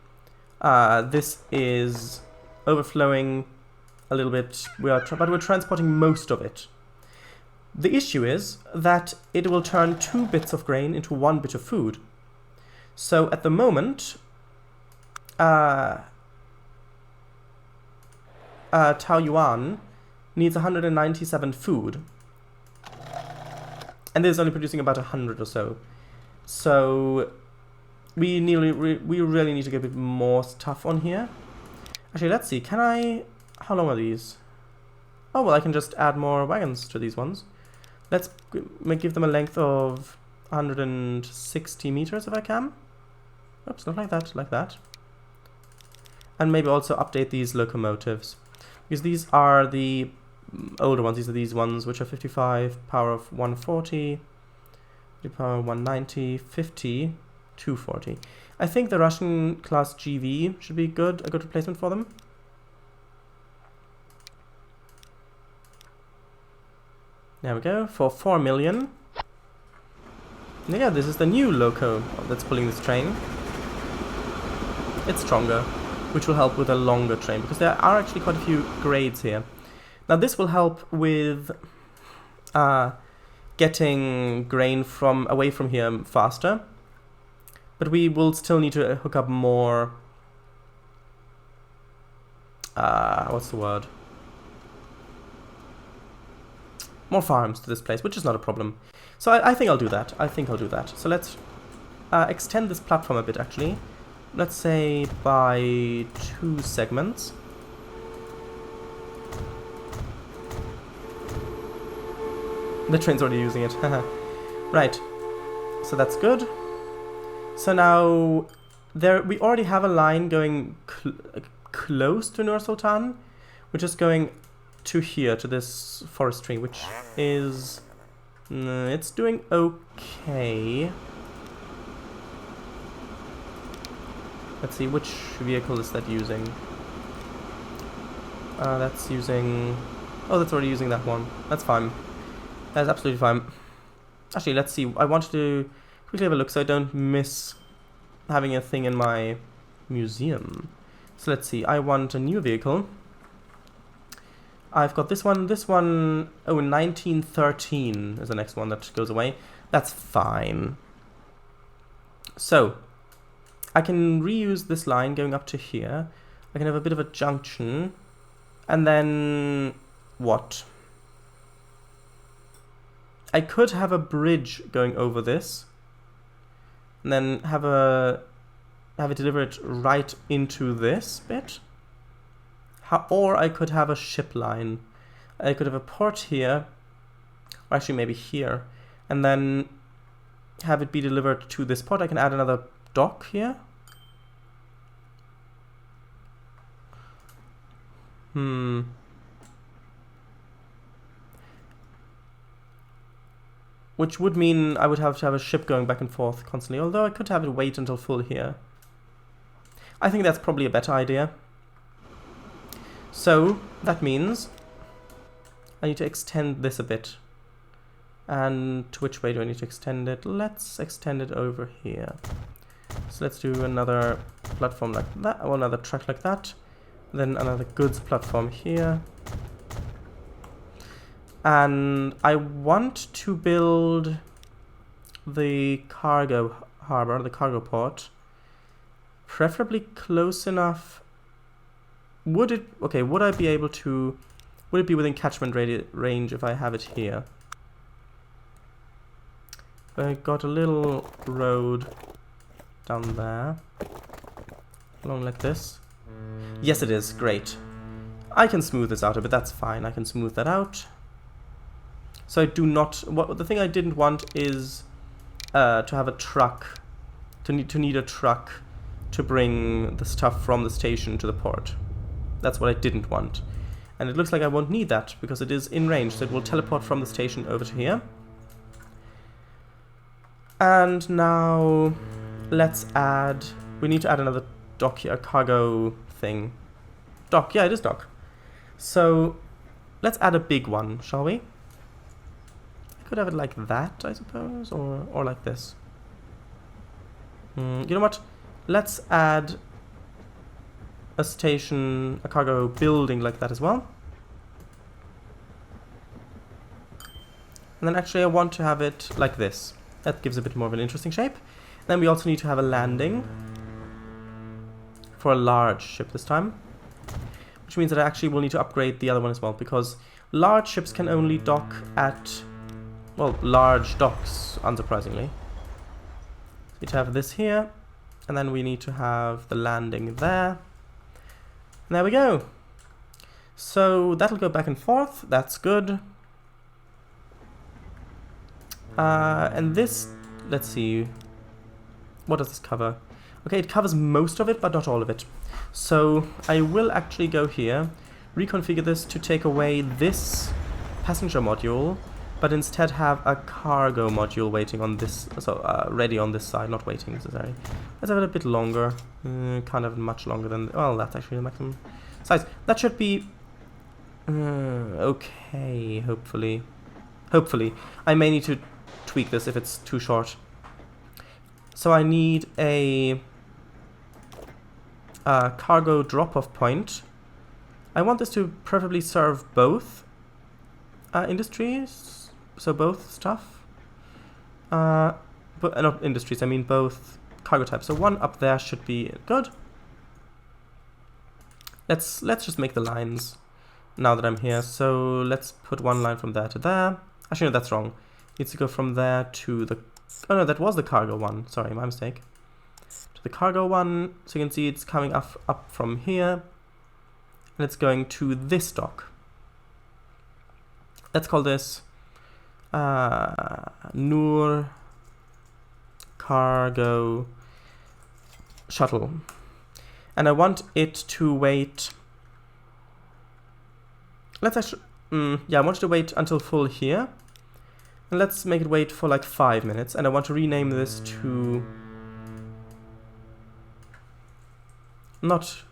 this is overflowing a little bit, but we're transporting most of it. The issue is that it will turn 2 bits of grain into 1 bit of food. So at the moment, Taoyuan needs 197 food. And this is only producing about 100 or so. So we really need to get a bit more stuff on here. Actually, let's see. Can I... How long are these? Oh, well, I can just add more wagons to these ones. Let's give them a length of 160 meters if I can. Oops, not like that, like that. And maybe also update these locomotives. Because these are the older ones. These are these ones, which are 55, power of 140, power of 190, 50, 240. I think the Russian class GV should be a good replacement for them. There we go, for 4 million. Yeah, this is the new loco that's pulling this train. It's stronger, which will help with a longer train, because there are actually quite a few grades here. Now this will help with getting grain away from here faster, but we will still need to hook up more... what's the word? More farms to this place, which is not a problem. So I think I'll do that. So let's extend this platform a bit, actually. Let's say by 2 segments. The train's already using it. Right. So that's good. So now we already have a line going close to Nur Sultan, which is going to here, to this forestry, which is... it's doing okay. Let's see, which vehicle is that using? That's using... Oh, that's already using that one. That's fine. That's absolutely fine. Actually, let's see. I wanted to quickly have a look so I don't miss having a thing in my museum. So let's see. I want a new vehicle. I've got this one, oh, 1913 is the next one that goes away. That's fine. So, I can reuse this line going up to here. I can have a bit of a junction. And then, what? I could have a bridge going over this. And then have it delivered right into this bit. Or I could have a ship line. I could have a port here, or actually maybe here, and then have it be delivered to this port. I can add another dock here. Which would mean I would have to have a ship going back and forth constantly, although I could have it wait until full here. I think that's probably a better idea. So, that means I need to extend this a bit. And to which way do I need to extend it? Let's extend it over here. So let's do another platform like that, or another track like that. Then another goods platform here. And I want to build the cargo harbor, the cargo port, preferably close enough. Would I be able to... Would it be within catchment range if I have it here? I got a little road down there. Along like this. Yes, it is. Great. I can smooth this out a bit. That's fine. I can smooth that out. So I do not... the thing I didn't want is to have a truck. To need a truck to bring the stuff from the station to the port. That's what I didn't want. And it looks like I won't need that, because it is in range, so it will teleport from the station over to here. And now, let's add... We need to add another dock here, a cargo thing. dock. Yeah, it is dock. So let's add a big one, shall we? I could have it like that, I suppose, or like this. You know what? Let's add a station, a cargo building like that as well. And then actually I want to have it like this. That gives a bit more of an interesting shape. Then we also need to have a landing for a large ship this time. Which means that I actually will need to upgrade the other one as well, because large ships can only dock at, well, large docks, unsurprisingly. So we need to have this here, and then we need to have the landing there. And there we go. So that'll go back and forth, that's good. And this, let's see, what does this cover? Okay, it covers most of it, but not all of it. So I will actually go here, reconfigure this to take away this passenger module, but instead have a cargo module waiting on this, so ready on this side, not waiting necessarily. Let's have it a bit longer, can't have it much longer than, well, that's actually the maximum size. That should be okay, hopefully. Hopefully. I may need to tweak this if it's too short. So I need a cargo drop-off point. I want this to preferably serve both industries, so both stuff. But not industries, I mean both cargo types. So one up there should be good. Let's just make the lines now that I'm here. So let's put one line from there to there. Actually, no, that's wrong. It needs to go from there to the... Oh no, that was the cargo one. Sorry, my mistake. To the cargo one. So you can see it's coming up from here. And it's going to this dock. Let's call this Nur Cargo Shuttle. And I want it to wait... Let's actually... yeah, I want it to wait until full here. And let's make it wait for like 5 minutes. And I want to rename this to... Not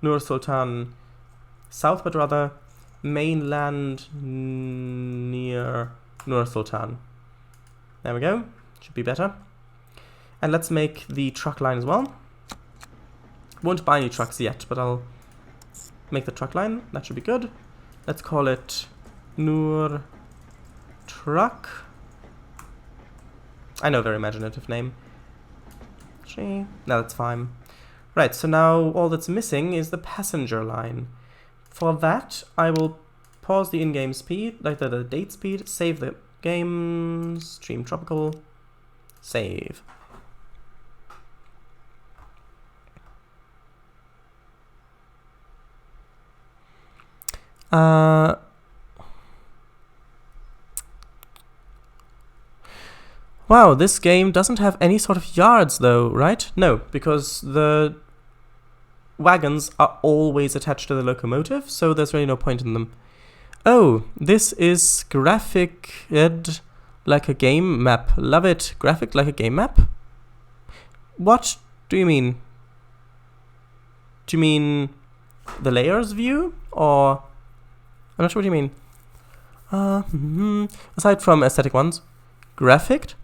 Nur Sultan South, but rather mainland near Nur Sultan. There we go. Should be better. And let's make the truck line as well. Won't buy any trucks yet, but I'll make the truck line. That should be good. Let's call it Nur Truck. I know, very imaginative name. Actually, no, that's fine. Right, so now all that's missing is the passenger line. For that, I will pause the in-game speed, like the date speed, save the game, stream tropical, save. Wow, this game doesn't have any sort of yards though, right? No, because the wagons are always attached to the locomotive, so there's really no point in them. Oh, this is graphic like a game map. Love it. Graphic like a game map? What do you mean? Do you mean the layers view? Or... I'm not sure what you mean. Aside from aesthetic ones. Graphic?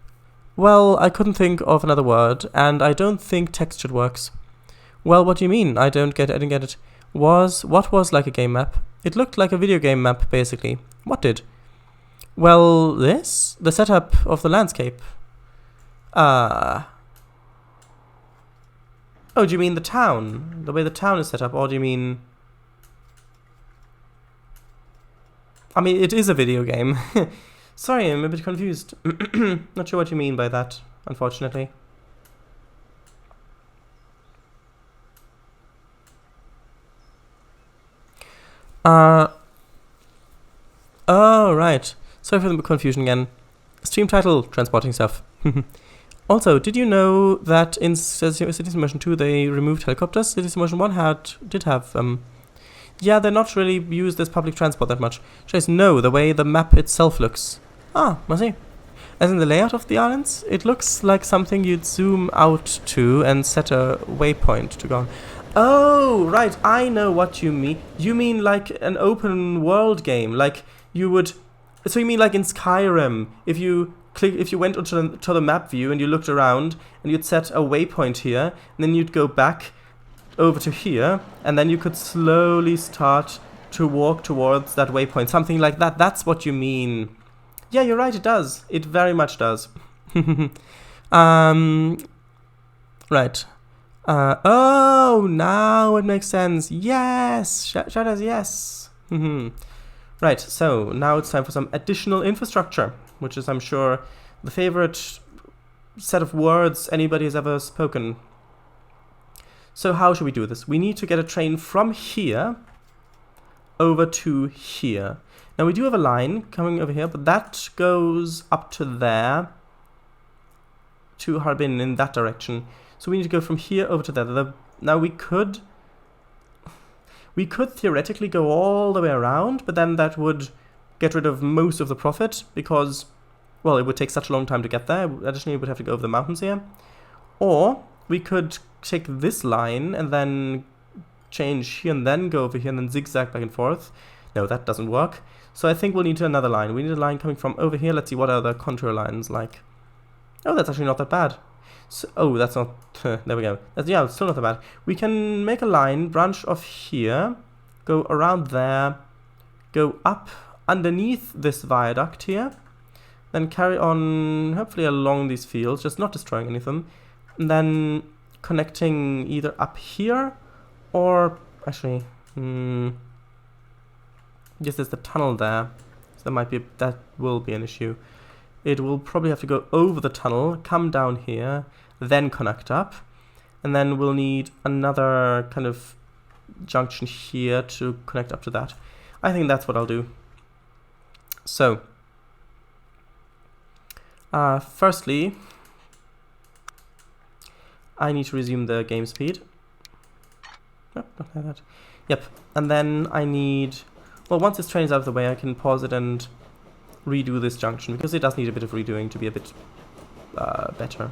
Well, I couldn't think of another word, and I don't think textured works. Well, what do you mean? I didn't get it. What was like a game map? It looked like a video game map, basically. What did? Well, this? The setup of the landscape. Oh, do you mean the town? The way the town is set up, or do you mean... I mean, it is a video game. Sorry, I'm a bit confused. Not sure what you mean by that, unfortunately. Oh, right. Sorry for the confusion again. Stream title, transporting stuff. Also, did you know that in City Simulation 2 they removed helicopters? City Simulation 1 did have yeah, they're not really used as public transport that much. Just no, the way the map itself looks. Ah, I see. As in the layout of the islands, it looks like something you'd zoom out to and set a waypoint to go on. Oh, right, I know what you mean. You mean like an open world game, like you would... So you mean like in Skyrim, if you went to the map view and you looked around and you'd set a waypoint here, and then you'd go back over to here, and then you could slowly start to walk towards that waypoint, something like that. That's what you mean. Yeah, you're right, it does. It very much does. Right. Oh, now it makes sense. Yes! Shadows, yes! Right, so now it's time for some additional infrastructure, which is, I'm sure, the favorite set of words anybody has ever spoken. So how should we do this? We need to get a train from here over to here. Now we do have a line coming over here, but that goes up to there, to Harbin in that direction. So we need to go from here over to there. Now we could theoretically go all the way around, but then that would get rid of most of the profit because, well, it would take such a long time to get there. Additionally, we would have to go over the mountains here. Or we could take this line and then change here and then go over here and then zigzag back and forth. No, that doesn't work. So I think we'll need another line. We need a line coming from over here. Let's see, what are the contour lines like? Oh, that's actually not that bad. So, oh, that's not... there we go. Yeah, it's still not that bad. We can make a line, branch off here, go around there, go up underneath this viaduct here, then carry on, hopefully along these fields, just not destroying any of them, and then connecting either up here, or... Actually, yes, there's the tunnel there, so that will be an issue. It will probably have to go over the tunnel, come down here, then connect up. And then we'll need another kind of junction here to connect up to that. I think that's what I'll do. So, firstly, I need to resume the game speed. No, not like that. Yep, and then I need... Well, once this train is out of the way, I can pause it and redo this junction, because it does need a bit of redoing to be a bit better.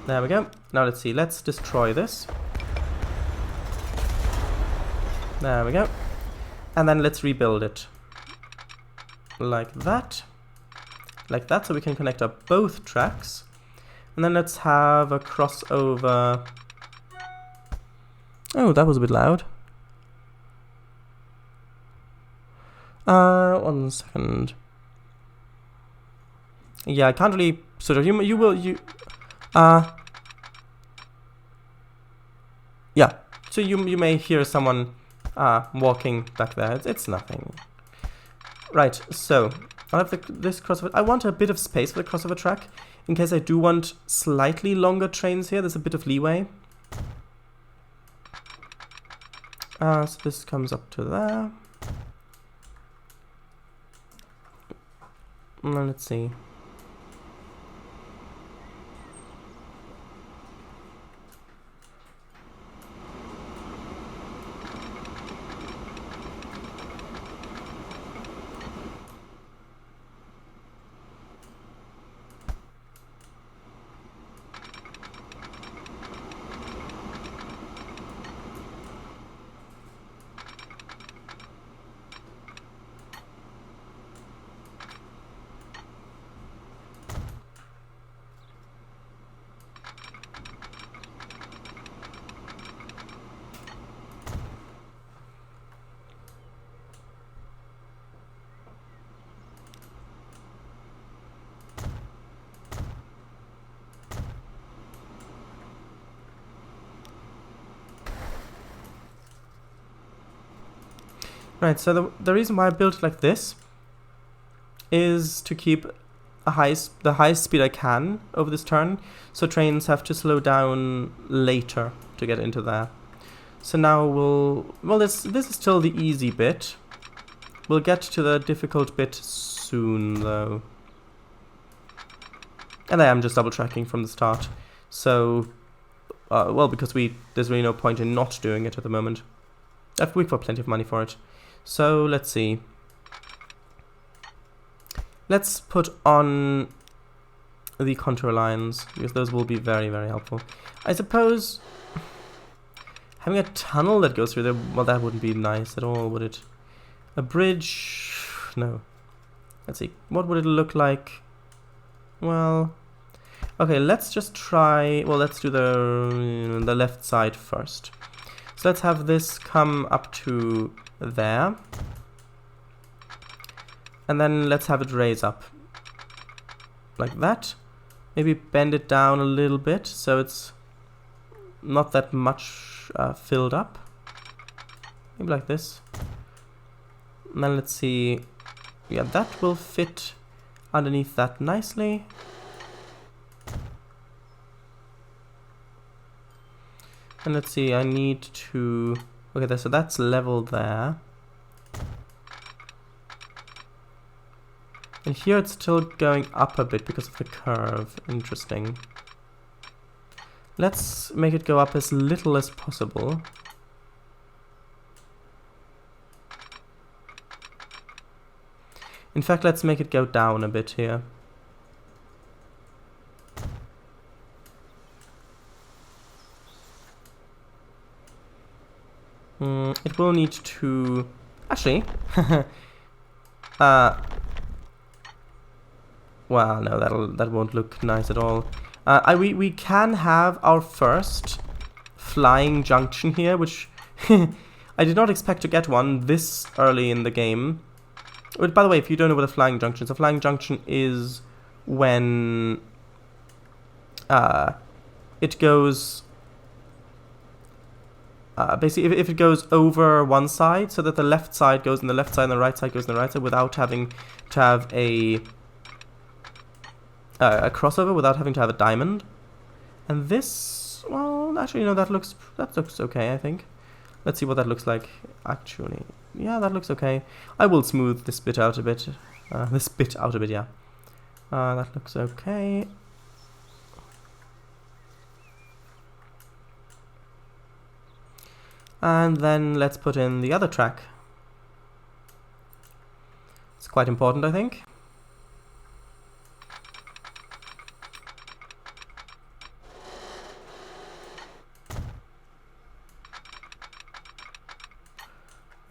There we go. Now let's see, let's destroy this. There we go. And then let's rebuild it. Like that. Like that, so we can connect up both tracks. And then let's have a crossover. Oh, that was a bit loud. 1 second. Yeah, I can't really sort of yeah. So you may hear someone walking back there. It's nothing. Right. So I'll have this crossover. I want a bit of space for the crossover track. In case I do want slightly longer trains here, there's a bit of leeway. So this comes up to there. And let's see. Right, so the reason why I built it like this is to keep the highest speed I can over this turn, so trains have to slow down later to get into there. So now this is still the easy bit. We'll get to the difficult bit soon, though. And I am just double tracking from the start, so well, because there's really no point in not doing it at the moment. We've got plenty of money for it. So let's see. Let's put on the contour lines, because those will be very, very helpful. I suppose having a tunnel that goes through there, well, that wouldn't be nice at all, would it? A bridge? No. Let's see. What would it look like? Well, okay, let's just try... Well, let's do the left side first. So let's have this come up to there. And then let's have it raise up. Like that. Maybe bend it down a little bit so it's not that much filled up. Maybe like this. And then let's see. Yeah, that will fit underneath that nicely. And let's see, I need to... Okay, so that's level there. And here it's still going up a bit because of the curve. Interesting. Let's make it go up as little as possible. In fact, let's make it go down a bit here. It will need to... Actually... Well, no, that won't look nice at all. We can have our first flying junction here, which I did not expect to get one this early in the game. But by the way, if you don't know what a flying junction is, a flying junction is when it goes... basically, if it goes over one side, so that the left side goes in the left side and the right side goes in the right side, without having to have a crossover, without having to have a diamond. And this, well, actually, no, that looks okay, I think. Let's see what that looks like, actually. Yeah, that looks okay. I will smooth this bit out a bit. Yeah. That looks okay. And then let's put in the other track. It's quite important, I think.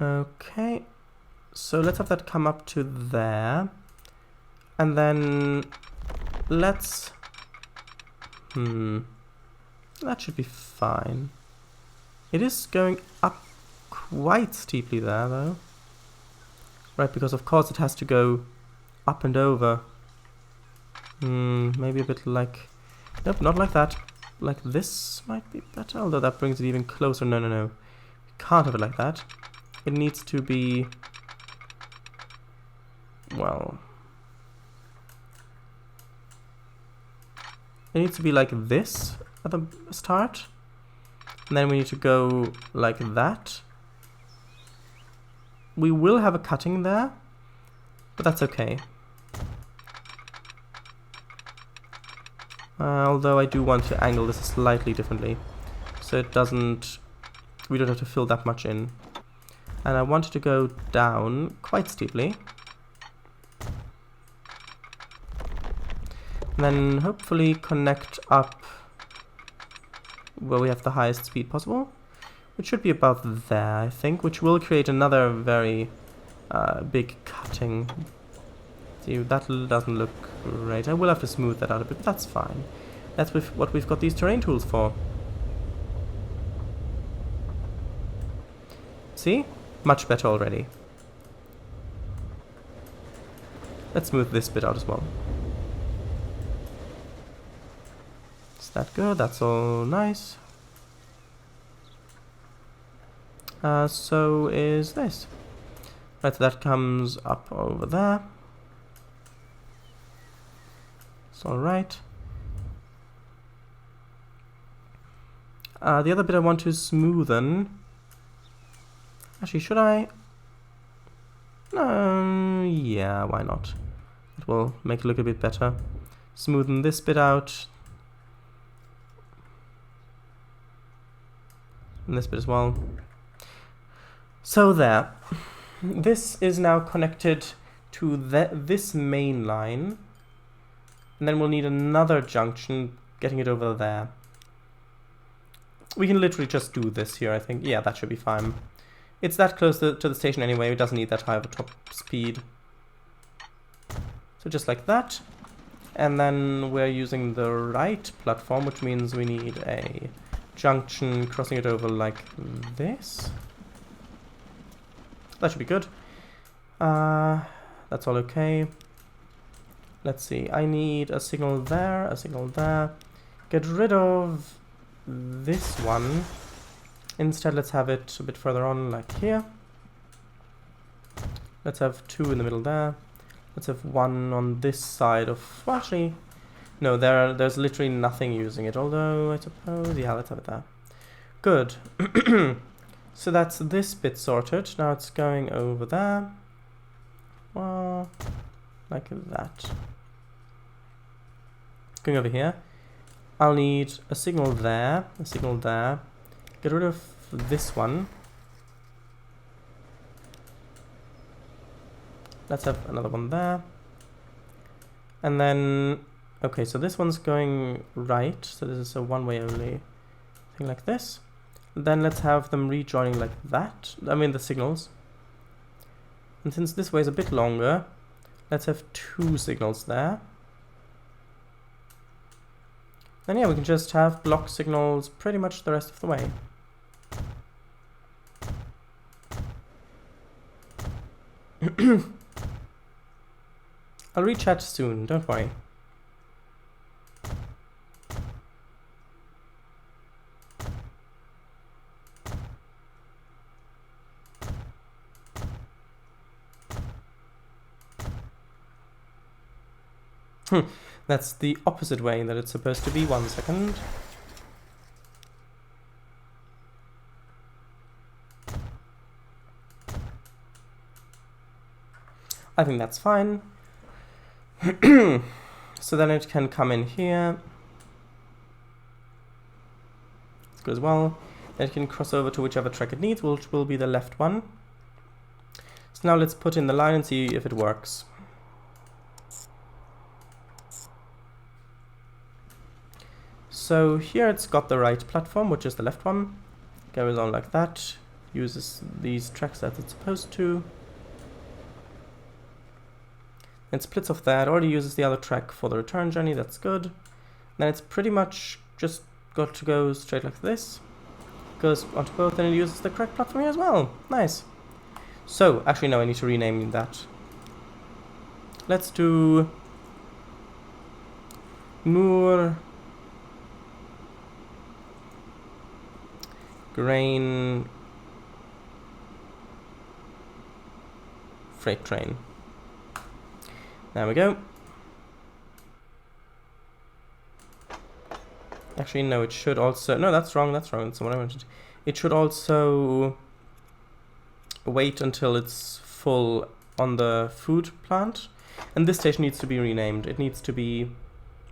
Okay, so let's have that come up to there. And then let's... that should be fine. It is going up quite steeply there, though. Right, because of course it has to go up and over. Maybe a bit like... Nope, not like that. Like this might be better, although that brings it even closer. No. We can't have it like that. It needs to be... Well... It needs to be like this at the start. And then we need to go like that. We will have a cutting there, but that's okay. Although I do want to angle this slightly differently, so it doesn't... We don't have to fill that much in. And I want it to go down quite steeply. And then hopefully connect up where we have the highest speed possible, which should be about there, I think, which will create another very big cutting. See, that doesn't look great. I will have to smooth that out a bit, but that's fine. That's what we've got these terrain tools for. See? Much better already. Let's smooth this bit out as well. Is that good? That's all nice. So is this. Right, so that comes up over there. It's alright. The other bit I want to smoothen. Actually, should I? Yeah, why not? It will make it look a bit better. Smoothen this bit out. And this bit as well. So there. This is now connected to this main line. And then we'll need another junction, getting it over there. We can literally just do this here, I think. Yeah, that should be fine. It's that close to the station anyway, it doesn't need that high of a top speed. So just like that. And then we're using the right platform, which means we need a junction crossing it over like this. That should be good. That's all okay. Let's see, I need a signal there, a signal there. Get rid of this one. Instead, let's have it a bit further on, like here. Let's have 2 in the middle there. Let's have 1 on this side of... Well, actually, no, there's literally nothing using it. Although, I suppose... Yeah, let's have it there. Good. So that's this bit sorted. Now it's going over there. Well, like that. Going over here. I'll need a signal there, a signal there. Get rid of this one. Let's have another one there. And then, okay, so this one's going right. So this is a one-way only thing like this. Then let's have them rejoining like that. I mean the signals. And since this way is a bit longer, let's have 2 signals there. Then yeah, we can just have block signals pretty much the rest of the way. I'll rechat soon, don't worry. That's the opposite way that it's supposed to be. 1 second. I think that's fine. So then it can come in here. That's good as well. Then it can cross over to whichever track it needs, which will be the left one. So now let's put in the line and see if it works. So here it's got the right platform, which is the left one. Goes on like that. Uses these tracks as it's supposed to. It splits off that, already uses the other track for the return journey, that's good. Then it's pretty much just got to go straight like this. Goes onto both and it uses the correct platform here as well. Nice. So, actually no, I need to rename that. Let's do... Moor... Grain... Freight train. There we go. Actually, no, it should also... No, that's wrong, that's what I wanted. It should also wait until it's full on the food plant. And this station needs to be renamed. It needs to be...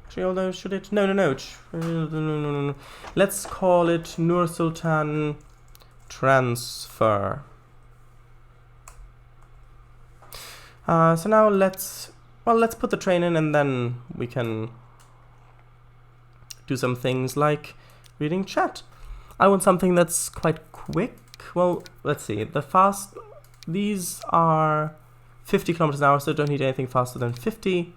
Actually, although, should it... No. No. Let's call it Nur Sultan Transfer. So now let's put the train in and then we can do some things like reading chat. I want something that's quite quick. Well, let's see. These are 50 kilometers an hour, so don't need anything faster than 50.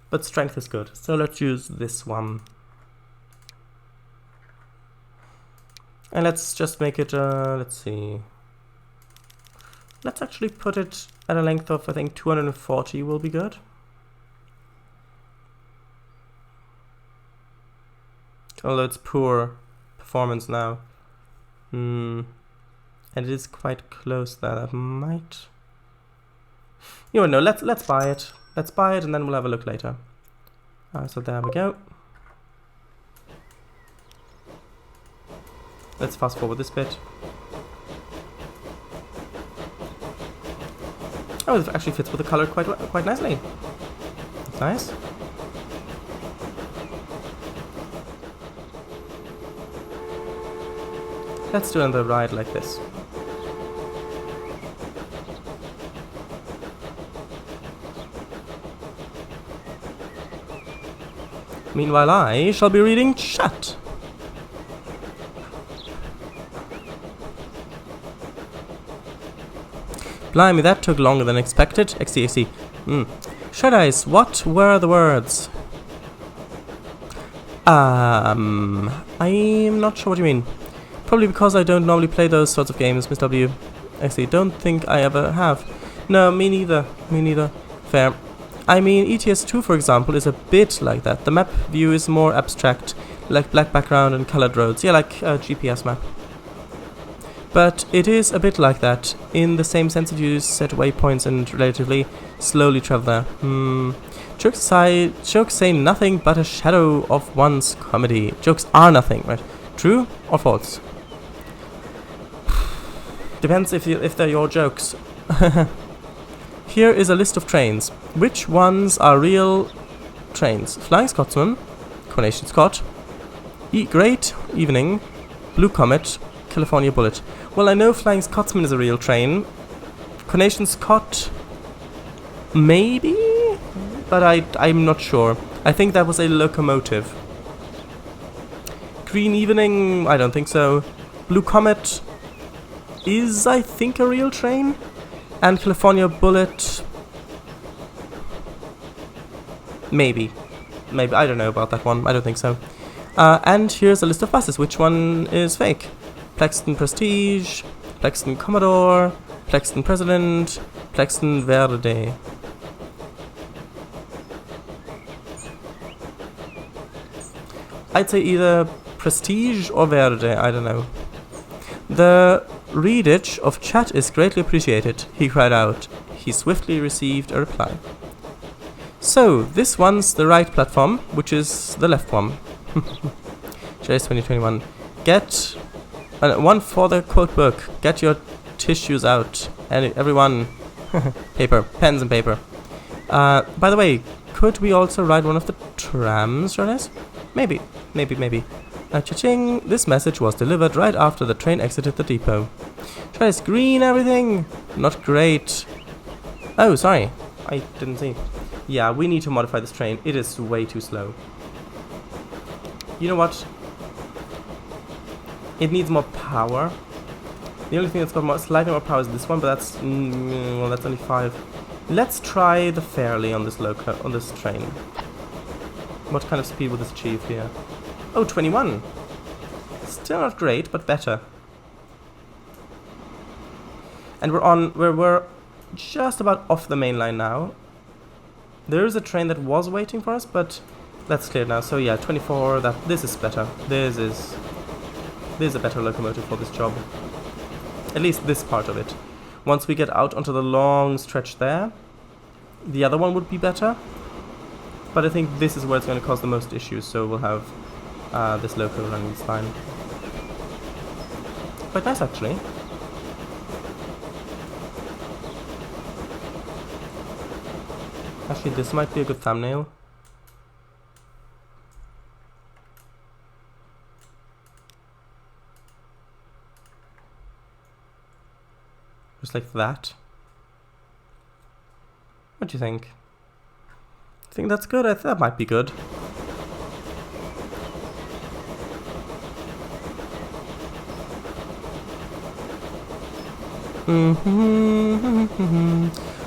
But strength is good. So let's use this one. And let's just make it, let's see. Let's actually put it at a length of, I think, 240 will be good. Although it's poor performance now. And it is quite close there. That might... You know, let's buy it. Let's buy it and then we'll have a look later. So there we go. Let's fast forward this bit. Oh, it actually fits with the color quite nicely. That's nice. Let's do another ride like this. Meanwhile, I shall be reading chat. Blimey, that took longer than expected. XD. Shut eyes, what were the words? I'm not sure what you mean. Probably because I don't normally play those sorts of games, Miss W. Actually, don't think I ever have. No, me neither. Fair. I mean, ETS 2, for example, is a bit like that. The map view is more abstract, like black background and colored roads. Yeah, like a GPS map. But it is a bit like that, in the same sense that you set waypoints and relatively slowly travel there. Jokes say nothing but a shadow of one's comedy. Jokes are nothing, right? True or false? Depends if they're your jokes. Here is a list of trains. Which ones are real trains? Flying Scotsman, Coronation Scot, Great Evening, Blue Comet, California Bullet. Well, I know Flying Scotsman is a real train. Coronation Scot, maybe? But I'm not sure. I think that was a locomotive. Green Evening, I don't think so. Blue Comet is, I think, a real train. And California Bullet, maybe, I don't know about that one, I don't think so. And here's a list of buses. Which one is fake? Plexton Prestige, Plexton Commodore, Plexton President, Plexton Verde. I'd say either Prestige or Verde, I don't know. The readage of chat is greatly appreciated, he cried out. He swiftly received a reply. So, this one's the right platform, which is the left one. JS 2021. Get one for the quote book. Get your tissues out. And everyone. Paper. Pens and paper. By the way, could we also ride one of the trams, Jonas? Maybe. Cha-ching. This message was delivered right after the train exited the depot. Jonas, green everything. Not great. Oh, sorry. I didn't see. Yeah, we need to modify this train. It is way too slow. You know what? It needs more power. The only thing that's got slightly more power is this one, but that's well, that's only 5. Let's try the fairly on this train. What kind of speed will this achieve here? Oh, 21. Still not great, but better. And we're just about off the main line now. There is a train that was waiting for us, but that's clear now. So yeah, 24. This is better. This is a better locomotive for this job. At least this part of it. Once we get out onto the long stretch there, the other one would be better. But I think this is where it's going to cause the most issues. So we'll have this loco running this line. Quite nice, actually. Actually, this might be a good thumbnail. Just like that. What do you think? I think that's good. I think that might be good.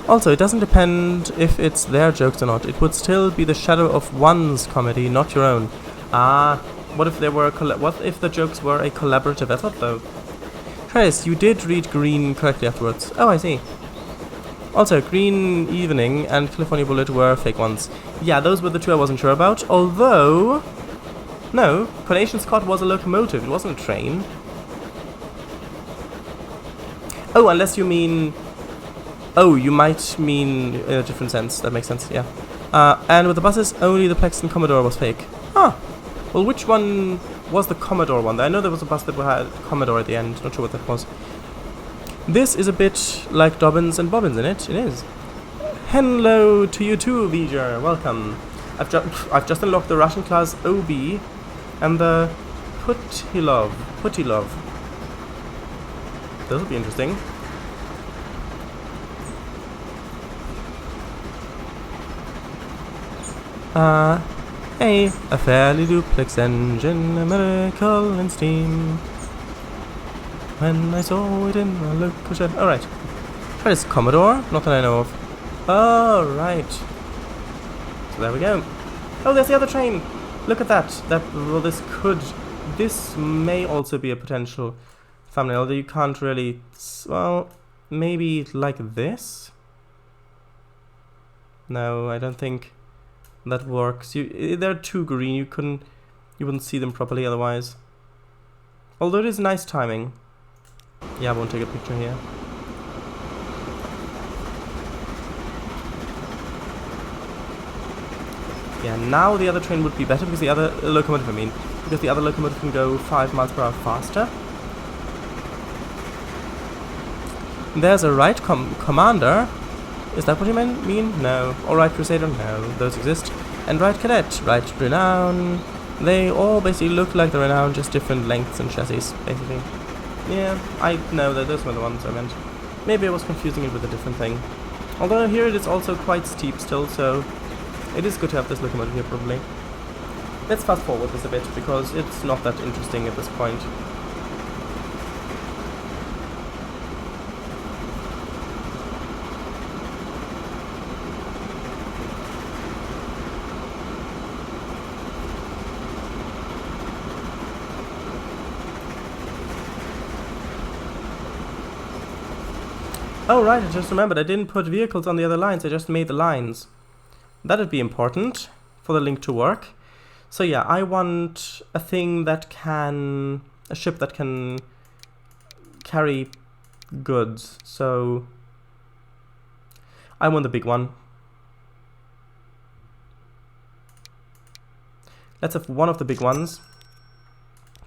Also, it doesn't depend if it's their jokes or not. It would still be the shadow of one's comedy, not your own. What if the jokes were a collaborative effort, though? Trace, you did read green correctly afterwards. Oh, I see. Also, Green Evening and California Bullet were fake ones. Yeah, those were the two I wasn't sure about. Although, no, Coronation Scot was a locomotive. It wasn't a train. Oh, unless you mean... Oh, you might mean in a different sense. That makes sense, yeah. And with the buses, only the Plexton Commodore was fake. Huh. Well, which one was the Commodore one? I know there was a bus that had Commodore at the end. Not sure what that was. This is a bit like Dobbins and Bobbins in it. It is. Hello to you too, V'ger. Welcome. I've just unlocked the Russian class OB and the Putilov. This will be interesting. A fairly duplex engine, a miracle in steam. When I saw it in a local shed. Alright. Try this Commodore, not that I know of. Oh, right. So there we go. Oh, there's the other train! Look at that. Well, this may also be a potential thumbnail, although you can't really, well, maybe like this? No, I don't think that works. They're too green, you wouldn't see them properly otherwise. Although it is nice timing. Yeah, I won't take a picture here. Yeah, now the other train would be better because the other locomotive, because the other locomotive can go 5 miles per hour faster. There's a right commander. Is that what you mean? No. Or right crusader? No. Those exist. And right cadet, right renown. They all basically look like the renown, just different lengths and chassis, basically. Yeah, I know that those were the ones I meant. Maybe I was confusing it with a different thing. Although here it is also quite steep still, so it is good to have this locomotive here, probably. Let's fast forward this a bit, because it's not that interesting at this point. Oh right, I just remembered, I didn't put vehicles on the other lines, I just made the lines. That'd be important for the link to work. So yeah, I want a thing that can... a ship that can carry goods. So I want the big one. Let's have one of the big ones.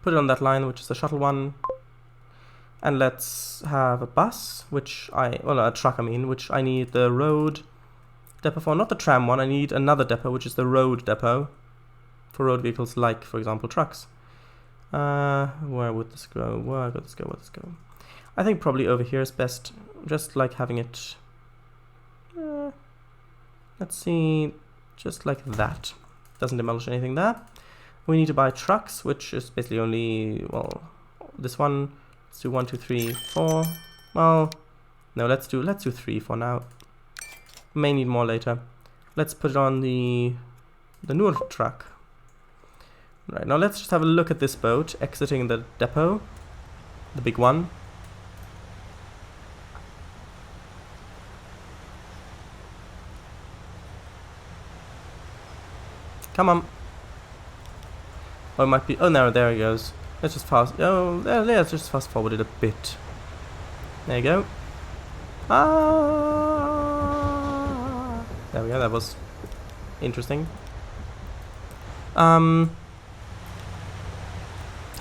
Put it on that line, which is the shuttle one. And let's have a bus, which a truck, which I need the road depot for. Not the tram one, I need another depot, which is the road depot. For road vehicles like, for example, trucks. Where would this go? Where would this go? I think probably over here is best, just like having it... let's see, just like that. Doesn't demolish anything there. We need to buy trucks, which is basically only, well, this one. Let's do 1, 2, 3, 4. Well, no, let's do 3 for now. May need more later. Let's put it on the newer truck. Right, now let's just have a look at this boat exiting the depot, the big one. Come on. Oh, it might be. Oh no, there he goes. Let's just fast. Oh, let's just fast forward it a bit. There you go. Ah, there we go. That was interesting.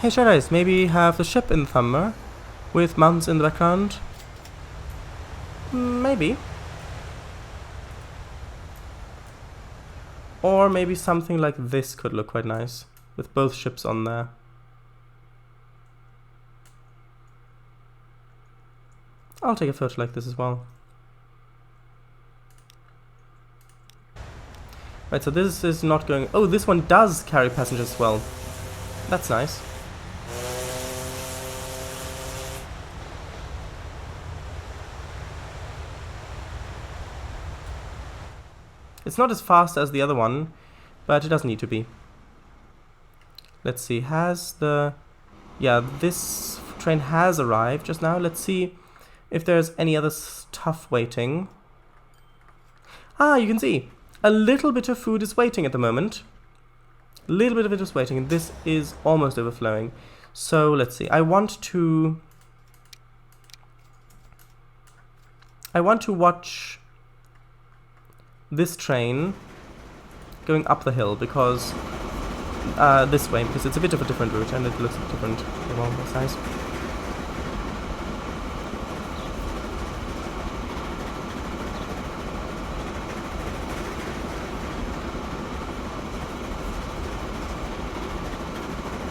Hey, Shadows, maybe have the ship in the thumbnail with mountains in the background. Maybe. Or maybe something like this could look quite nice with both ships on there. I'll take a photo like this as well. Right, so this is not going... Oh, this one does carry passengers as well. That's nice. It's not as fast as the other one, but it doesn't need to be. Let's see, has the... Yeah, this train has arrived just now. Let's see if there's any other stuff waiting. Ah, you can see. A little bit of food is waiting at the moment. A little bit of it is waiting, and this is almost overflowing. So, let's see. I want to watch this train going up the hill, because this way, because it's a bit of a different route and it looks different. Well, that's nice.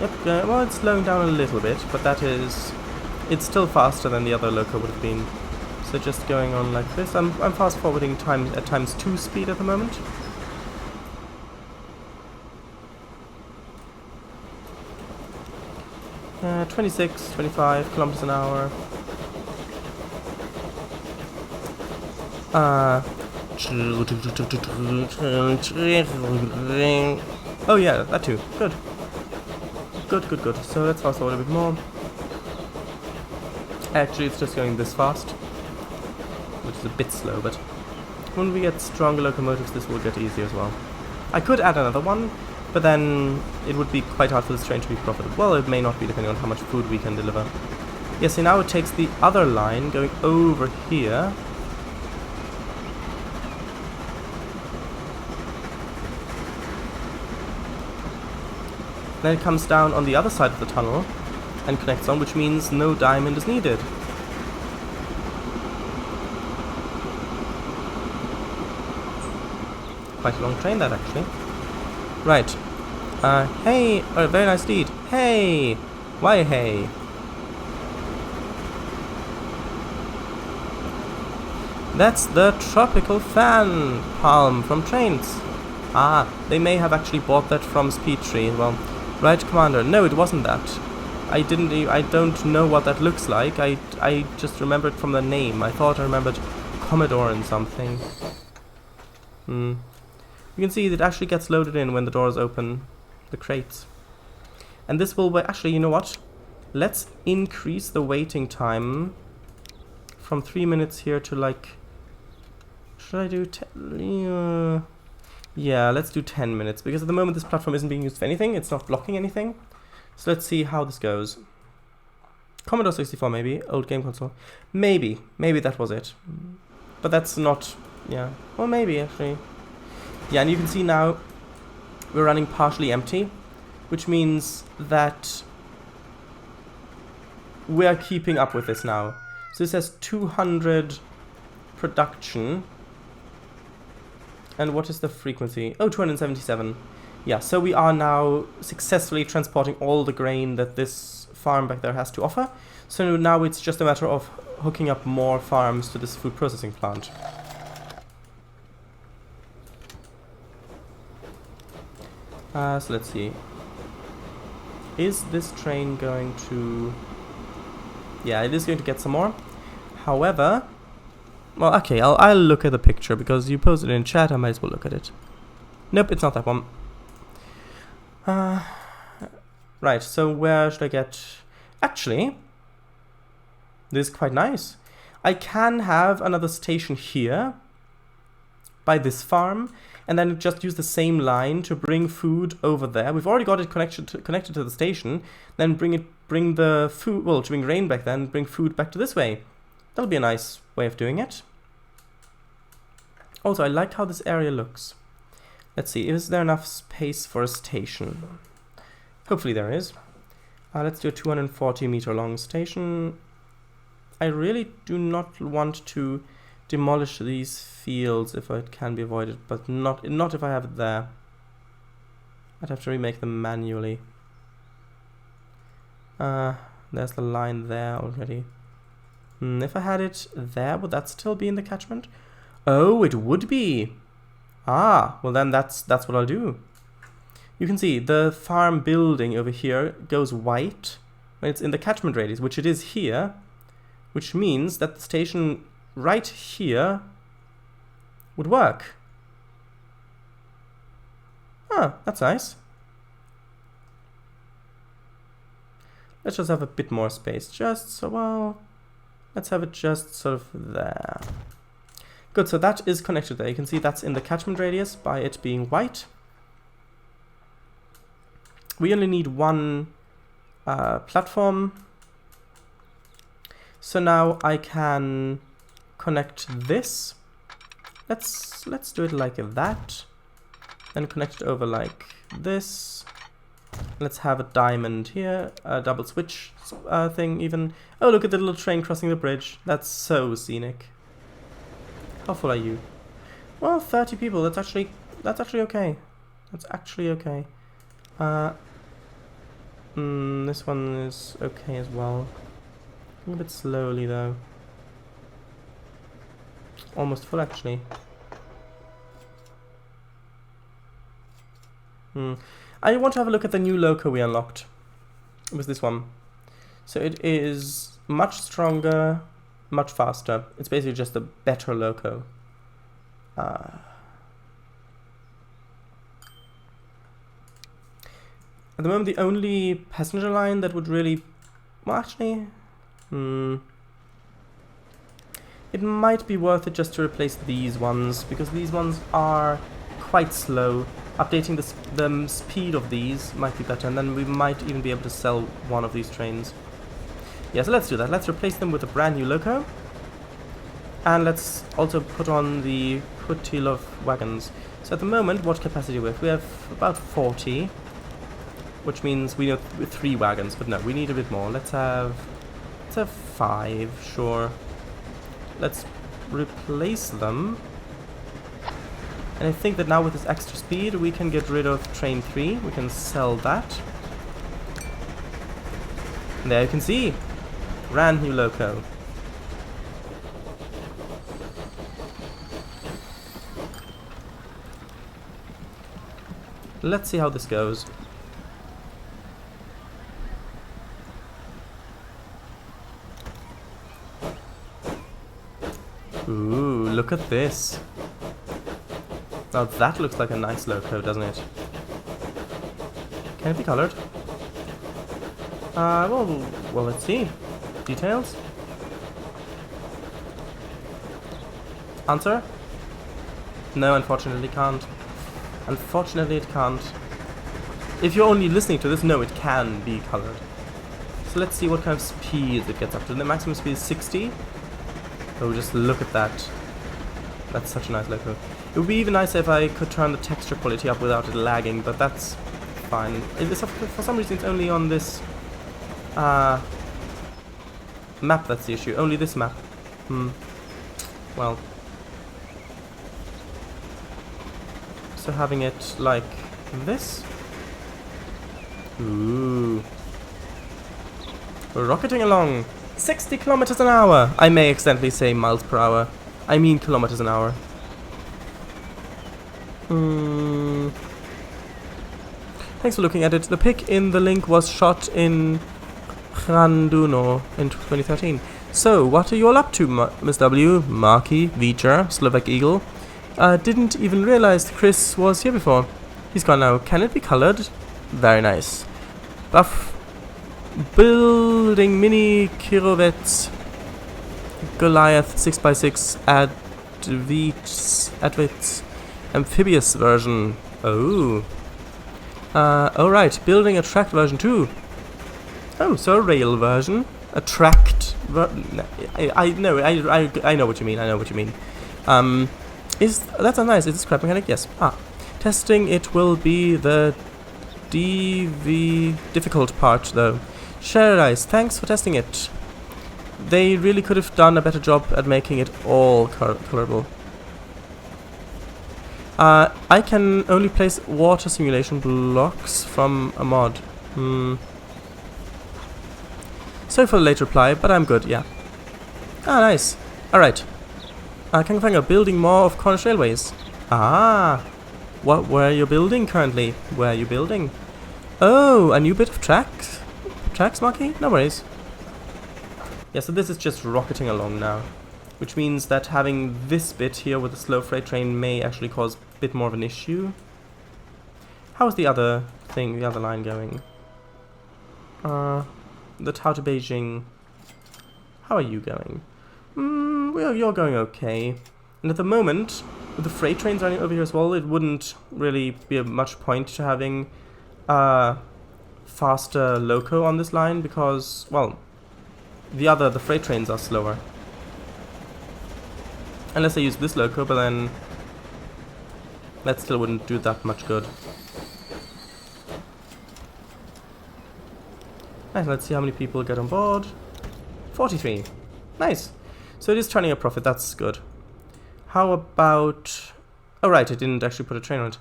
Yep, well, it's slowing down a little bit, but it's still faster than the other loco would have been. So just going on like this. I'm fast forwarding at times 2 speed at the moment. 26, 25 kilometers an hour. Oh yeah, that too. Good. Good. So let's fast forward a bit more. Actually, it's just going this fast, which is a bit slow, but when we get stronger locomotives, this will get easier as well. I could add another one, but then it would be quite hard for this train to be profitable. Well, it may not be, depending on how much food we can deliver. Yeah, see, now it takes the other line going over here. Then it comes down on the other side of the tunnel and connects on, which means no diamond is needed. Quite a long train, that, actually. Right. Hey! Oh, very nice deed. Hey! Why hey? That's the tropical fan palm from trains. Ah, they may have actually bought that from Speedtree. Well, right, Commander. No, it wasn't that. I don't know what that looks like. I just remembered from the name. I thought I remembered Commodore and something. You can see it actually gets loaded in when the doors open the crates. And this will... Actually, you know what? Let's increase the waiting time from 3 minutes here to like... Should I do 10? Yeah, let's do 10 minutes. Because at the moment this platform isn't being used for anything. It's not blocking anything. So let's see how this goes. Commodore 64 maybe. Old game console. Maybe that was it. But that's not... Yeah. Well, maybe actually. Yeah, and you can see now we're running partially empty, which means that we are keeping up with this now. So this says 200 production. And what is the frequency? Oh, 277. Yeah, so we are now successfully transporting all the grain that this farm back there has to offer. So now it's just a matter of hooking up more farms to this food processing plant. So let's see. Is this train going to... Yeah, it is going to get some more. However... Well, okay, I'll look at the picture because you posted it in chat, I might as well look at it. Nope, it's not that one. Right, so where should I get... Actually, this is quite nice. I can have another station here by this farm, and then just use the same line to bring food over there. We've already got it connected to the station. Then bring the food, well, to bring grain back then, bring food back to this way. That'll be a nice way of doing it. Also, I like how this area looks. Let's see, is there enough space for a station? Hopefully there is. Let's do a 240 meter long station. I really do not want to demolish these fields if it can be avoided, but not if I have it there. I'd have to remake them manually. There's the line there already. If I had it there, would that still be in the catchment? Oh, it would be. Ah, well then that's what I'll do. You can see the farm building over here goes white when it's in the catchment radius, which it is here, which means that the station right here would work. Ah, that's nice. Let's just have a bit more space, just so, well, let's have it just sort of there. Good, so that is connected there. You can see that's in the catchment radius by it being white. We only need one platform. So now I can connect this. Let's do it like that. Then connect it over like this. Let's have a diamond here, a double switch thing even. Oh, look at the little train crossing the bridge. That's so scenic. How full are you? Well, 30 people. That's actually okay. That's actually okay. This one is okay as well. A little bit slowly though. Almost full actually. I want to have a look at the new loco we unlocked. It was this one. So it is much stronger, much faster. It's basically just a better loco. At the moment, the only passenger line that would really... Well, actually... It might be worth it just to replace these ones, because these ones are quite slow. Updating the speed of these might be better, and then we might even be able to sell one of these trains. Yeah, so let's do that. Let's replace them with a brand new loco. And let's also put on the Putilov wagons. So at the moment, what capacity we have? We have about 40, which means we need 3 wagons, but no, we need a bit more. Let's have 5, sure. Let's replace them. And I think that now with this extra speed, we can get rid of train 3. We can sell that. And there you can see, brand new loco. Let's see how this goes. Ooh, look at this. Now that looks like a nice loco, doesn't it? Can it be colored? Well, let's see. Details? Answer? No, unfortunately can't. Unfortunately it can't. If you're only listening to this, no, it can be colored. So let's see what kind of speed it gets up to. The maximum speed is 60. Oh, just look at that. That's such a nice loco. It would be even nicer if I could turn the texture quality up without it lagging, but that's fine. For some reason it's only on this map that's the issue. Only this map. Well. So having it like this. Ooh. We're rocketing along. 60 kilometers an hour. I may accidentally say miles per hour. I mean kilometers an hour. Thanks for looking at it. The pic in the link was shot in Hranduno in 2013. So, what are you all up to, Miss W, Marky, Vija, Slovak Eagle? Didn't even realize Chris was here before. He's gone now. Can it be colored? Very nice. Buff. Building mini Kirovets Goliath 6x6 Advits amphibious version. Oh. Alright, building a tracked version too. Oh, so a rail version. A tracked I know what you mean, I know what you mean. That's a nice, is it scrap mechanic? Yes. Testing it will be the difficult part though. Share Ice, thanks for testing it. They really could have done a better job at making it all colorable. I can only place water simulation blocks from a mod. Sorry for the late reply, but I'm good, yeah. Nice. Alright. Kangfanga, building more of Cornish railways. What were you building currently? Where are you building? Oh, a new bit of tracks? Tracks, Marky? No worries. Yeah, so this is just rocketing along now. Which means that having this bit here with a slow freight train may actually cause a bit more of an issue. How is the other thing, the other line going? The Tao to Beijing. How are you going? Well, you're going okay. And at the moment, with the freight trains running over here as well, it wouldn't really be of much point to having faster loco on this line because, well, the freight trains are slower. Unless I use this loco, but then that still wouldn't do that much good. Nice, let's see how many people get on board. 43. Nice. So it is turning a profit, that's good. How about... Oh right, it didn't actually put a train on it.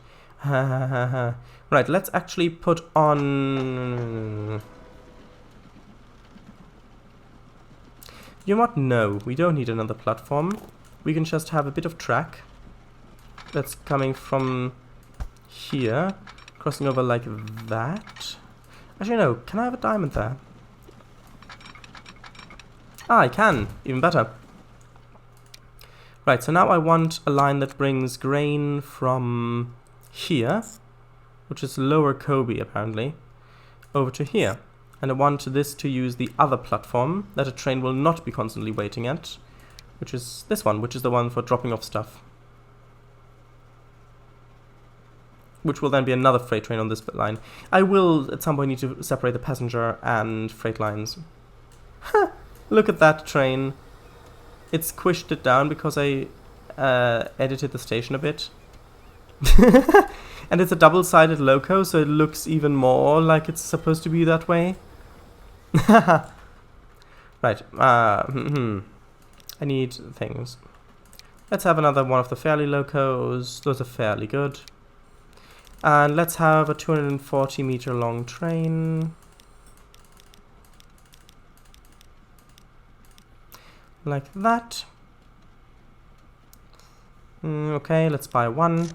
Right, let's actually put on... You know what? No, we don't need another platform. We can just have a bit of track that's coming from here, crossing over like that. Actually, no. Can I have a diamond there? Ah, I can. Even better. Right, so now I want a line that brings grain from here, which is Lower Kobe apparently, over to here. And I want this to use the other platform that a train will not be constantly waiting at, which is this one, which is the one for dropping off stuff. Which will then be another freight train on this line. I will at some point need to separate the passenger and freight lines. Look at that train. It squished it down because I edited the station a bit. And it's a double-sided loco, so it looks even more like it's supposed to be that way. Right. I need things. Let's have another one of the fairly locos. Those are fairly good. And let's have a 240 meter long train. Like that. Okay, let's buy one.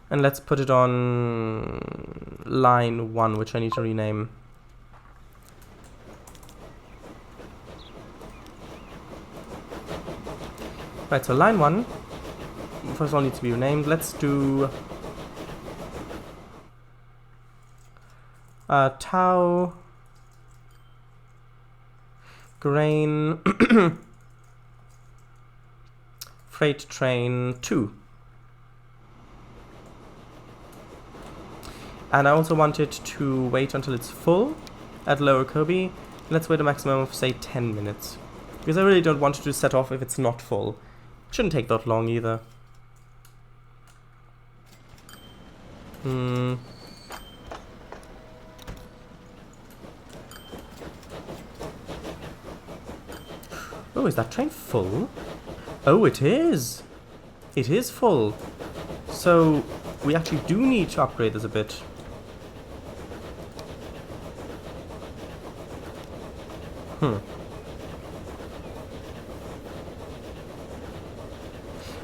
And let's put it on line 1, which I need to rename. Right, so line 1, first of all, needs to be renamed. Let's do Tau Grain Freight Train 2. And I also want it to wait until it's full at Lower Kobe. Let's wait a maximum of, say, 10 minutes. Because I really don't want it to set off if it's not full. Shouldn't take that long either. Oh, is that train full? Oh, it is! It is full. So, we actually do need to upgrade this a bit.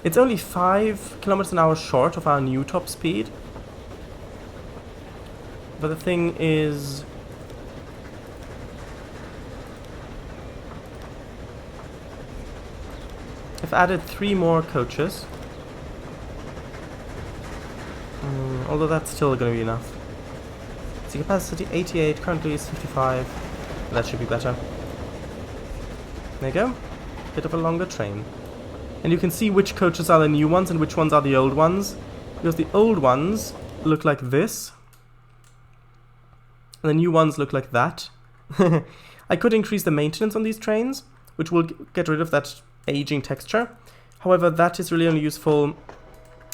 It's only 5 kilometers an hour short of our new top speed. But the thing is, I've added 3 more coaches. Although that's still going to be enough. Seat capacity 88, currently is 55. That should be better. There you go. Bit of a longer train. And you can see which coaches are the new ones and which ones are the old ones. Because the old ones look like this. And the new ones look like that. I could increase the maintenance on these trains, which will get rid of that aging texture. However, that is really only useful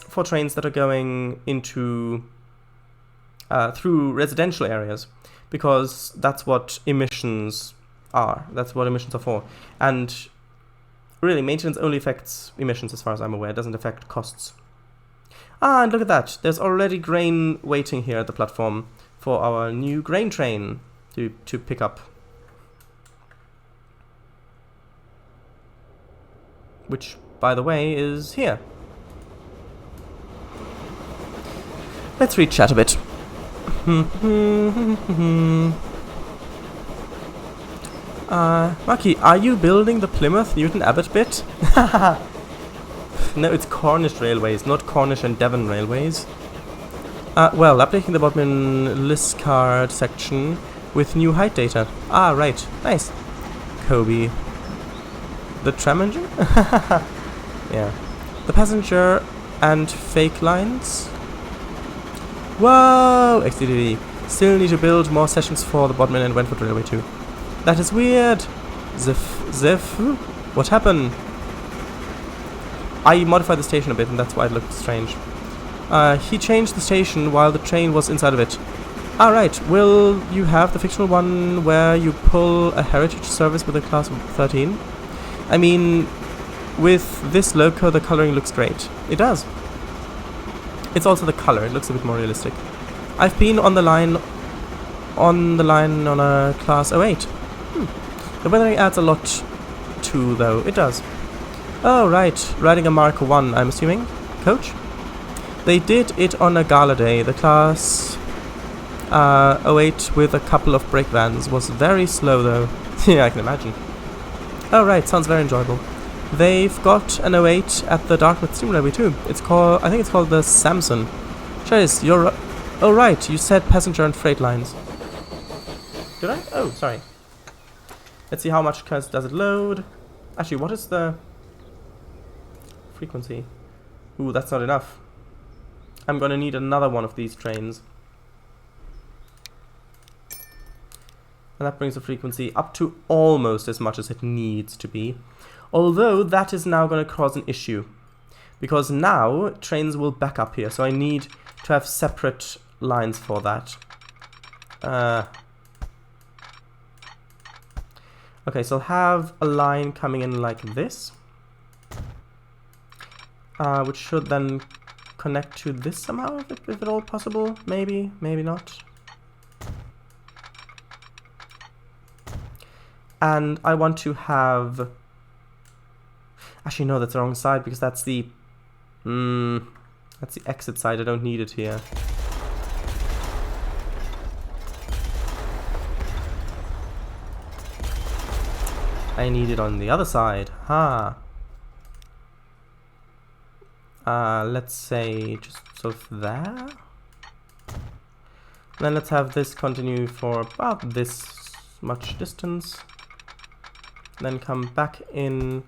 for trains that are going into through residential areas, because that's what emissions are. That's what emissions are for. And really, maintenance only affects emissions as far as I'm aware. It doesn't affect costs. Ah, and look at that. There's already grain waiting here at the platform for our new grain train to pick up. Which, by the way, is here. Let's read chat a bit. Maki, are you building the Plymouth Newton Abbot bit? No, it's Cornish Railways, not Cornish and Devon Railways. Well, updating the Bodmin list card section with new height data. Ah, right. Nice. Kobe. The tram engine? Yeah. The passenger and fake lines. Whoa! XDD. Still need to build more sessions for the Bodmin and Wentworth Railway too. That is weird. Ziff. What happened? I modified the station a bit and that's why it looked strange. He changed the station while the train was inside of it. Alright, will you have the fictional one where you pull a heritage service with a class of 13? I mean, with this loco the coloring looks great. It does. It's also the color, it looks a bit more realistic. I've been on the line on a class 08. The weathering adds a lot too, though. It does. Oh, right. Riding a Mark 1, I'm assuming. Coach? They did it on a gala day. The class 08 with a couple of brake vans was very slow, though. Yeah, I can imagine. Oh right, sounds very enjoyable. They've got an 08 at the Darknet Steam Library too. It's called, I think it's called the Samson. Chase, you're... Oh right, you said passenger and freight lines. Did I? Oh, sorry. Let's see how much does it load. Actually, what is the frequency? Ooh, that's not enough. I'm gonna need another one of these trains. And that brings the frequency up to almost as much as it needs to be. Although that is now going to cause an issue. Because now trains will back up here. So I need to have separate lines for that. Okay, so I'll have a line coming in like this. Which should then connect to this somehow, if at all possible. Maybe, maybe not. And I want to have... Actually, no, that's the wrong side, because that's the... that's the exit side. I don't need it here. I need it on the other side. Ha! Let's say just sort of there. Then let's have this continue for about this much distance. Then come back in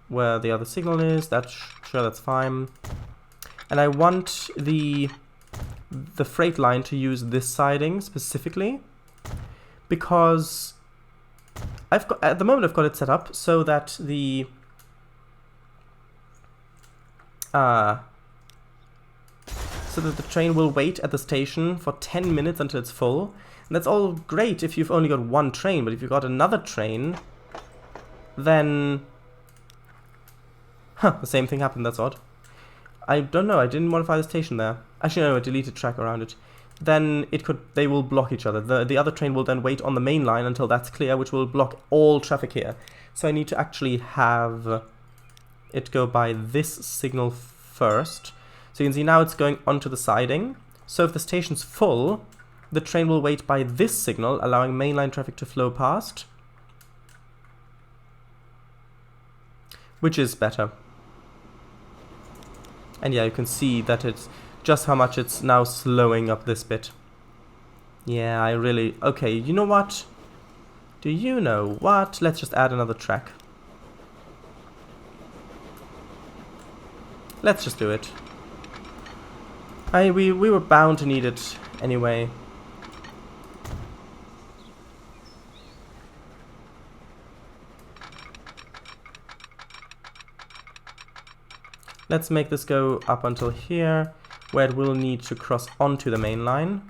where the other signal is. That's sure, that's fine. And I want the freight line to use this siding specifically because I've got at the moment I've got it set up so that the train will wait at the station for 10 minutes until it's full. And that's all great if you've only got one train, but if you've got another train, then... Huh, the same thing happened, that's odd. I don't know, I didn't modify the station there. Actually, no, I deleted track around it. Then they will block each other. The other train will then wait on the main line until that's clear, which will block all traffic here. So I need to actually have it go by this signal first. So you can see now it's going onto the siding. So if the station's full, the train will wait by this signal, allowing mainline traffic to flow past. Which is better. And yeah, you can see that it's just how much it's now slowing up this bit. Yeah, I really... Okay, you know what? Do you know what? Let's just add another track. Let's just do it. We were bound to need it anyway. Let's make this go up until here, where it will need to cross onto the main line.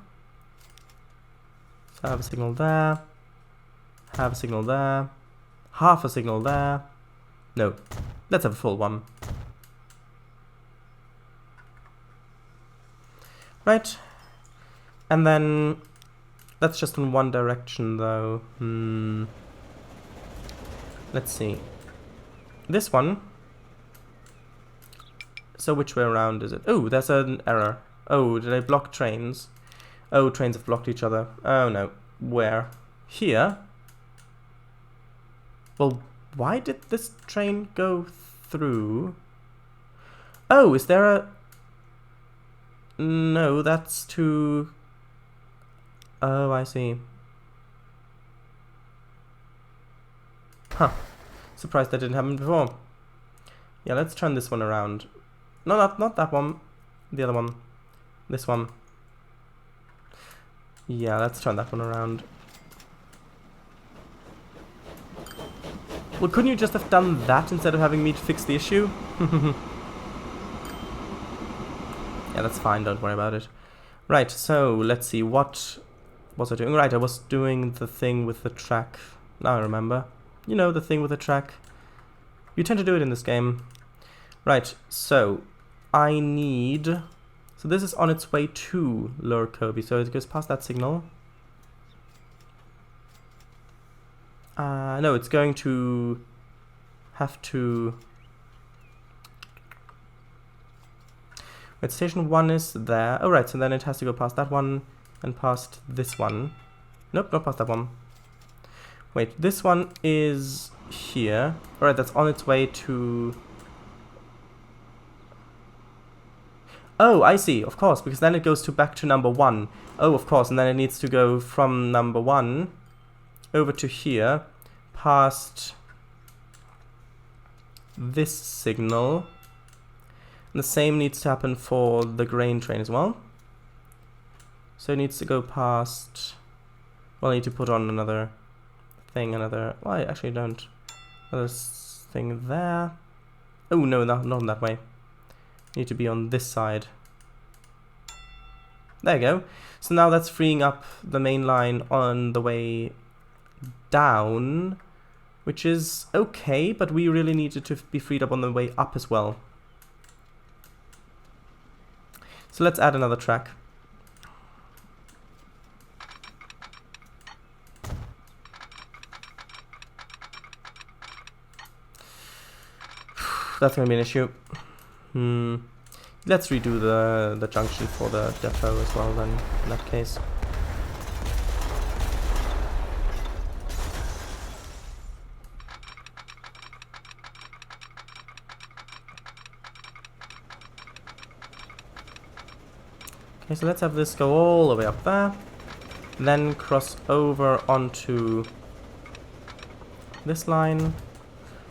So I have a signal there, have a signal there, half a signal there. No, let's have a full one. Right, and then that's just in one direction though. Let's see. This one. So which way around is it? Oh, there's an error. Oh, did I block trains? Oh, trains have blocked each other. Oh no. Where? Here? Well, why did this train go through? Oh, is there a... No, that's too... Oh, I see. Huh. Surprised that didn't happen before. Yeah, let's turn this one around. No, not that one. The other one. This one. Yeah, let's turn that one around. Well, couldn't you just have done that instead of having me fix the issue? Yeah, that's fine, don't worry about it. Right, so let's see, what was I doing? Right, I was doing the thing with the track. Now I remember. You know, the thing with the track. You tend to do it in this game. Right, so I need... So this is on its way to Lower Kobe, so it goes past that signal. No, it's going to have to... Wait, station 1 is there. Oh right, so then it has to go past that one and past this one. Nope, not past that one. Wait, this one is here. Alright, that's on its way to... Oh, I see, of course, because then it goes back to number 1. Oh, of course, and then it needs to go from number 1 over to here, past this signal. And the same needs to happen for the grain train as well. So it needs to go past... Well, I need to put on another thing, well, I actually don't. Another thing there. Oh, no, not in that way. Need to be on this side. There you go. So now that's freeing up the main line on the way down, which is okay, but we really need it to be freed up on the way up as well. So let's add another track. That's gonna be an issue. Let's redo the junction for the depot as well then, in that case. Okay, so let's have this go all the way up there, then cross over onto this line.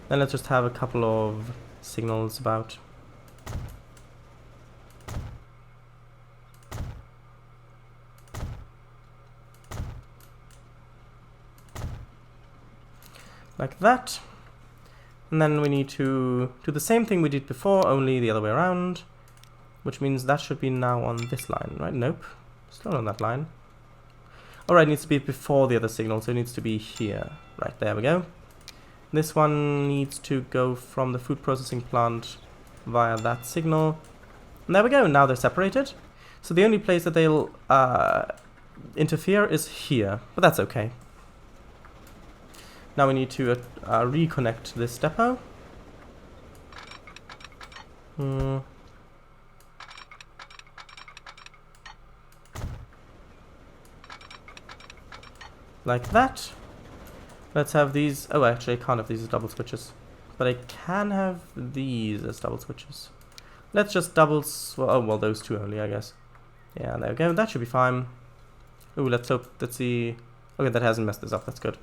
Then let's just have a couple of signals about. Like that. And then we need to do the same thing we did before, only the other way around. Which means that should be now on this line, right? Nope. Still on that line. Alright, it needs to be before the other signal, so it needs to be here. Right, there we go. This one needs to go from the food processing plant via that signal. And there we go, now they're separated. So the only place that they'll interfere is here, but that's okay. Now we need to reconnect this depot. Like that. Let's have these. Oh, actually, I can't have these as double switches, but I can have these as double switches. Let's just oh, well, those two only, I guess. Yeah, there we go. That should be fine. Oh, let's hope. Let's see. Okay, that hasn't messed this up. That's good.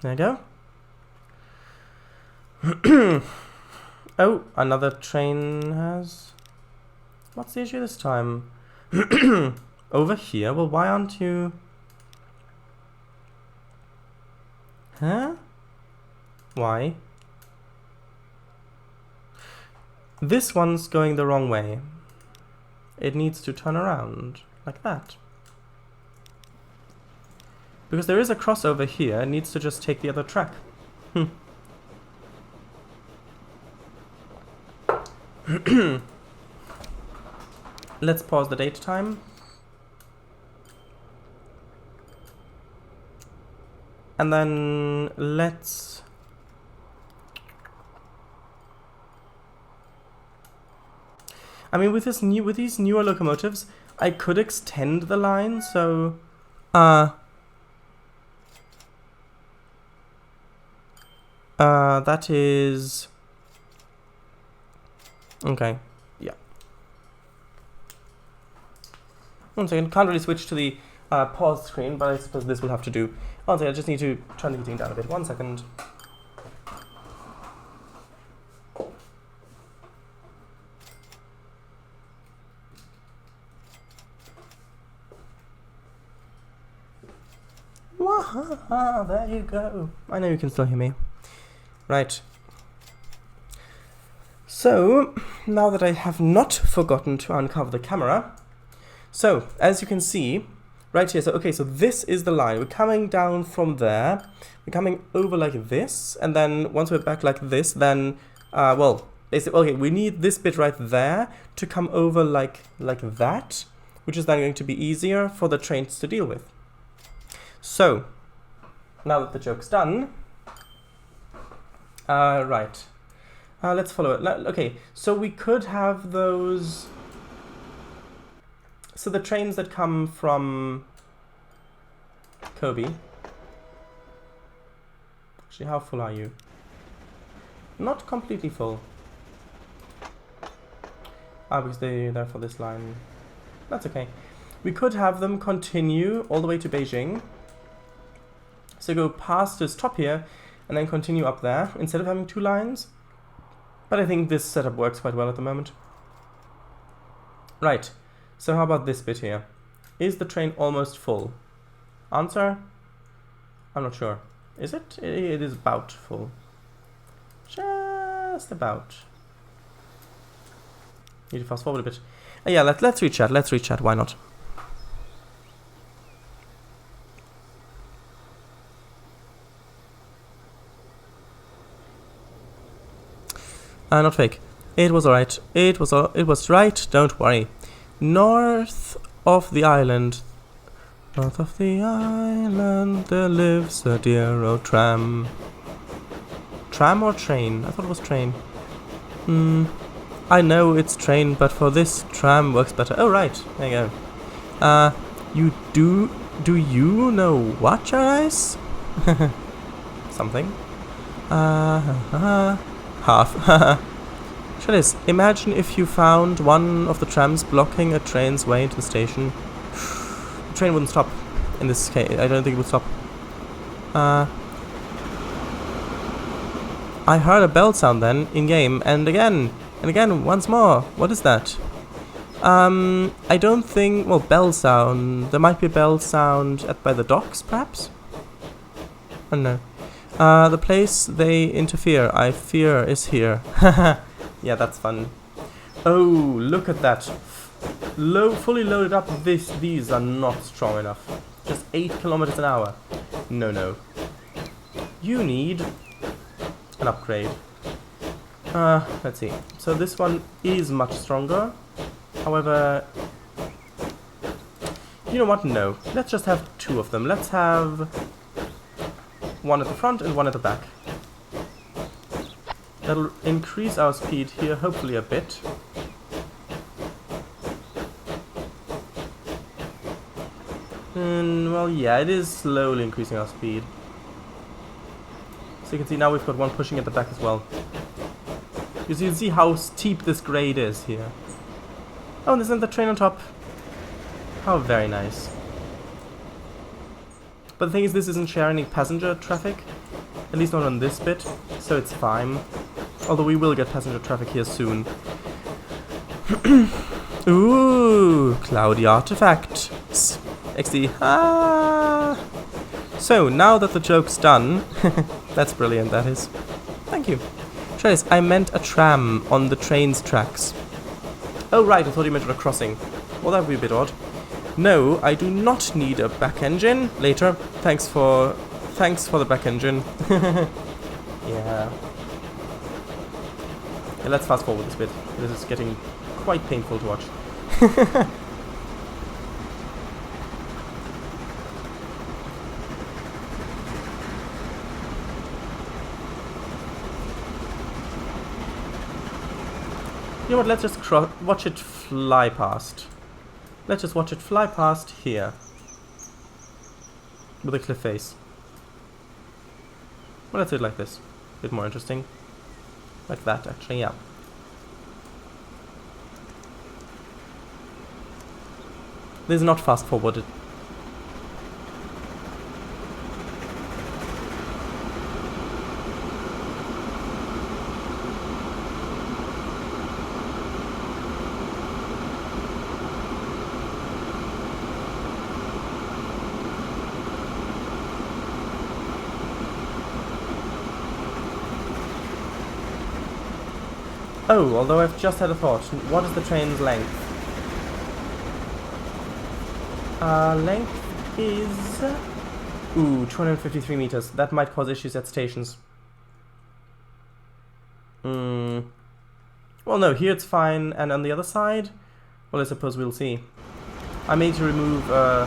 There you go. Oh, another train has. What's the issue this time? Over here? Well, why aren't you... Huh? Why? This one's going the wrong way. It needs to turn around, like that. Because there is a crossover here, it needs to just take the other track. Let's pause the date time. And then let's... I mean, with these newer locomotives, I could extend the line, so... that is... Okay, yeah. One second, can't really switch to the pause screen, but I suppose this will have to do. One second, I just need to turn the heating down a bit. 1 second. Wahaha, there you go. I know you can still hear me. Right. So, now that I have not forgotten to uncover the camera, so, as you can see, right here, so okay, so this is the line. We're coming down from there, we're coming over like this, and then once we're back like this, then, well, basically, okay, we need this bit right there to come over like that, which is then going to be easier for the trains to deal with. So, now that the joke's done, right, let's follow it. Okay, so we could have those... So the trains that come from Kobe, Actually, how full are you? Not completely full. Ah, because they're there for this line. That's okay. We could have them continue all the way to Beijing. So go past this top here and then continue up there instead of having 2 lines. But I think this setup works quite well at the moment. Right. So how about this bit here? Is the train almost full? Answer? I'm not sure. Is it? It is about full. Just about. Need to fast forward a bit. Yeah, let's reach that. Let's reach that. Why not? Not fake. It was alright. It was right. Don't worry. North of the island. North of the island, there lives a dear old tram. Tram or train? I thought it was train. I know it's train, but for this, tram works better. Oh, right. There you go. Do you know what, your eyes? Something. Half. Chalice, imagine if you found one of the trams blocking a train's way into the station. The train wouldn't stop. In this case, I don't think it would stop. I heard a bell sound then, in-game, and again, once more. What is that? I don't think... Well, bell sound. There might be a bell sound by the docks, perhaps? I don't know. The place they interfere, I fear, is here. Yeah, that's fun. Oh, look at that. Fully loaded up, these are not strong enough. Just 8 kilometers an hour. No. You need an upgrade. Let's see. So this one is much stronger. However, you know what? No. Let's just have 2 of them. Let's have one at the front and one at the back. That'll increase our speed here, hopefully a bit. Well, yeah, it is slowly increasing our speed. So you can see now we've got one pushing at the back as well. You can see how steep this grade is here. Oh, and there's another train on top. How very nice. But the thing is, this isn't sharing any passenger traffic. At least not on this bit, so it's fine. Although we will get passenger traffic here soon. Ooh, cloudy artifact. XD. Ah! So, now that the joke's done... That's brilliant, that is. Thank you. Trace, I meant a tram on the train's tracks. Oh right, I thought you meant on a crossing. Well, that would be a bit odd. No, I do not need a back engine. Later. Thanks for the back engine. Yeah. Let's fast forward this bit. This is getting quite painful to watch. You know what, let's just watch it fly past. Let's just watch it fly past here. With a cliff face. Well, let's do it like this. A bit more interesting. Like that, actually, yeah. This is not fast forwarded. Oh, although I've just had a thought. What is the train's length? Length is... Ooh, 253 meters. That might cause issues at stations. Well, no, here it's fine. And on the other side? Well, I suppose we'll see. I may need to remove a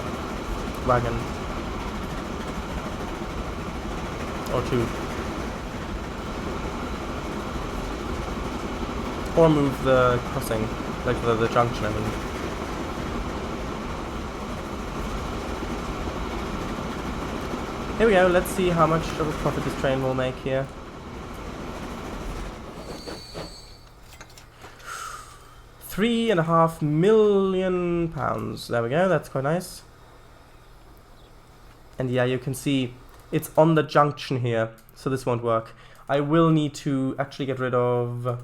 wagon. Or 2. Or move the crossing, like the junction, I mean. Here we go, let's see how much of a profit this train will make here. £3.5 million. There we go, that's quite nice. And yeah, you can see it's on the junction here, so this won't work. I will need to actually get rid of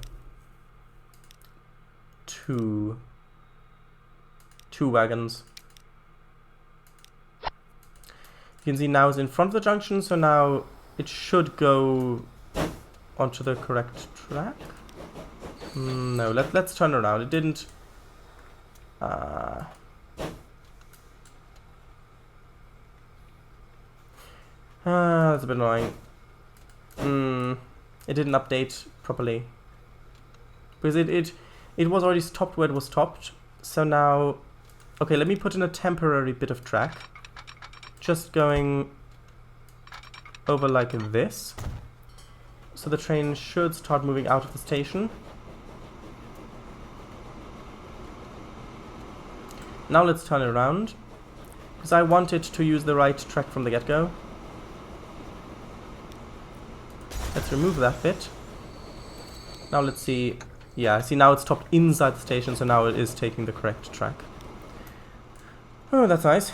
two wagons. You can see now it's in front of the junction, so now it should go onto the correct track. No, let's turn around. It didn't. That's a bit annoying. It didn't update properly because it was already stopped where it was stopped. So now, okay, let me put in a temporary bit of track, just going over like this. So the train should start moving out of the station. Now let's turn it around, because I want it to use the right track from the get-go. Let's remove that bit. Now let's see. Yeah, see now it's stopped inside the station, so now it is taking the correct track. Oh, that's nice.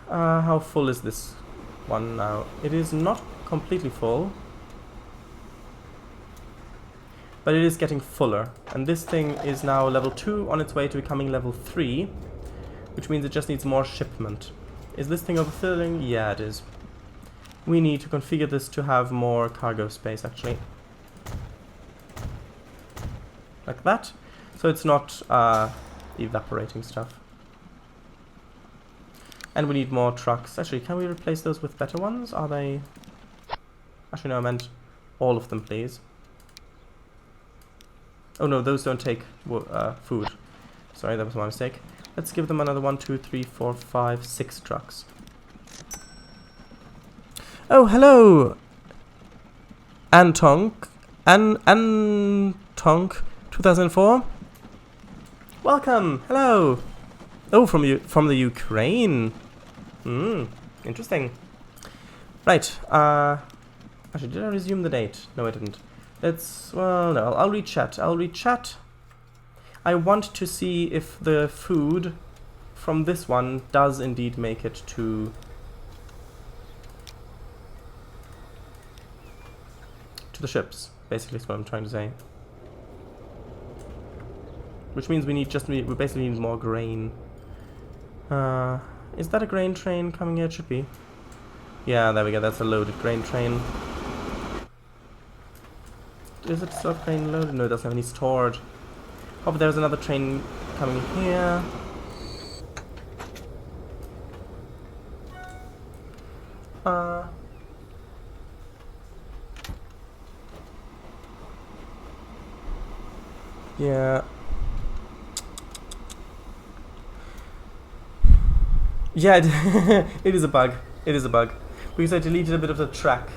How full is this one now? It is not completely full, but it is getting fuller. And this thing is now level 2 on its way to becoming level 3, which means it just needs more shipment. Is this thing overfilling? Yeah, it is. We need to configure this to have more cargo space, actually. Like that. So it's not evaporating stuff. And we need more trucks. Actually, can we replace those with better ones? Are they... Actually, no, I meant all of them, please. Oh no, those don't take food. Sorry, that was my mistake. Let's give them another 1, 2, 3, 4, 5, 6 trucks. Oh, hello! Antonk. Antonk 2004. Welcome! Hello! Oh, from the Ukraine. Interesting. Right. Actually, did I resume the date? No, I didn't. Well, no, I'll read chat. I want to see if the food from this one does indeed make it to the ships. Basically, is what I'm trying to say. Which means we basically need more grain. Is that a grain train coming here? It should be. Yeah, there we go. That's a loaded grain train. Is it still grain loaded? No, it doesn't have any stored. Oh, but there's another train coming here. Yeah. Yeah, it is a bug. It is a bug. Because I deleted a bit of the track.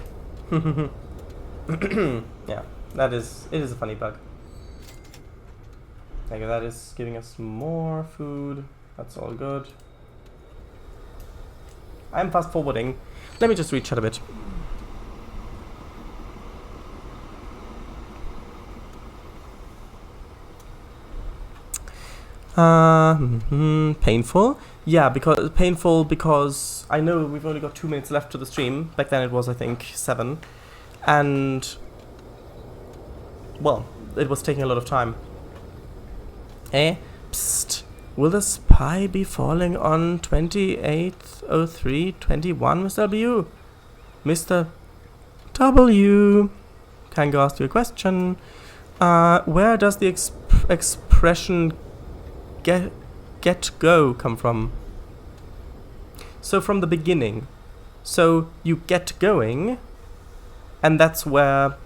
Yeah, it is a funny bug. Okay, that is giving us more food. That's all good. I'm fast forwarding. Let me just read chat a bit. Painful? Yeah, because I know we've only got 2 minutes left to the stream. Back then it was, I think, 7. And, well, it was taking a lot of time. Psst. Will the spy be falling on 280321, Mr. W? Mr. W. Can I ask you a question? Where does the expression get go come from? So from the beginning. So you get going, and that's where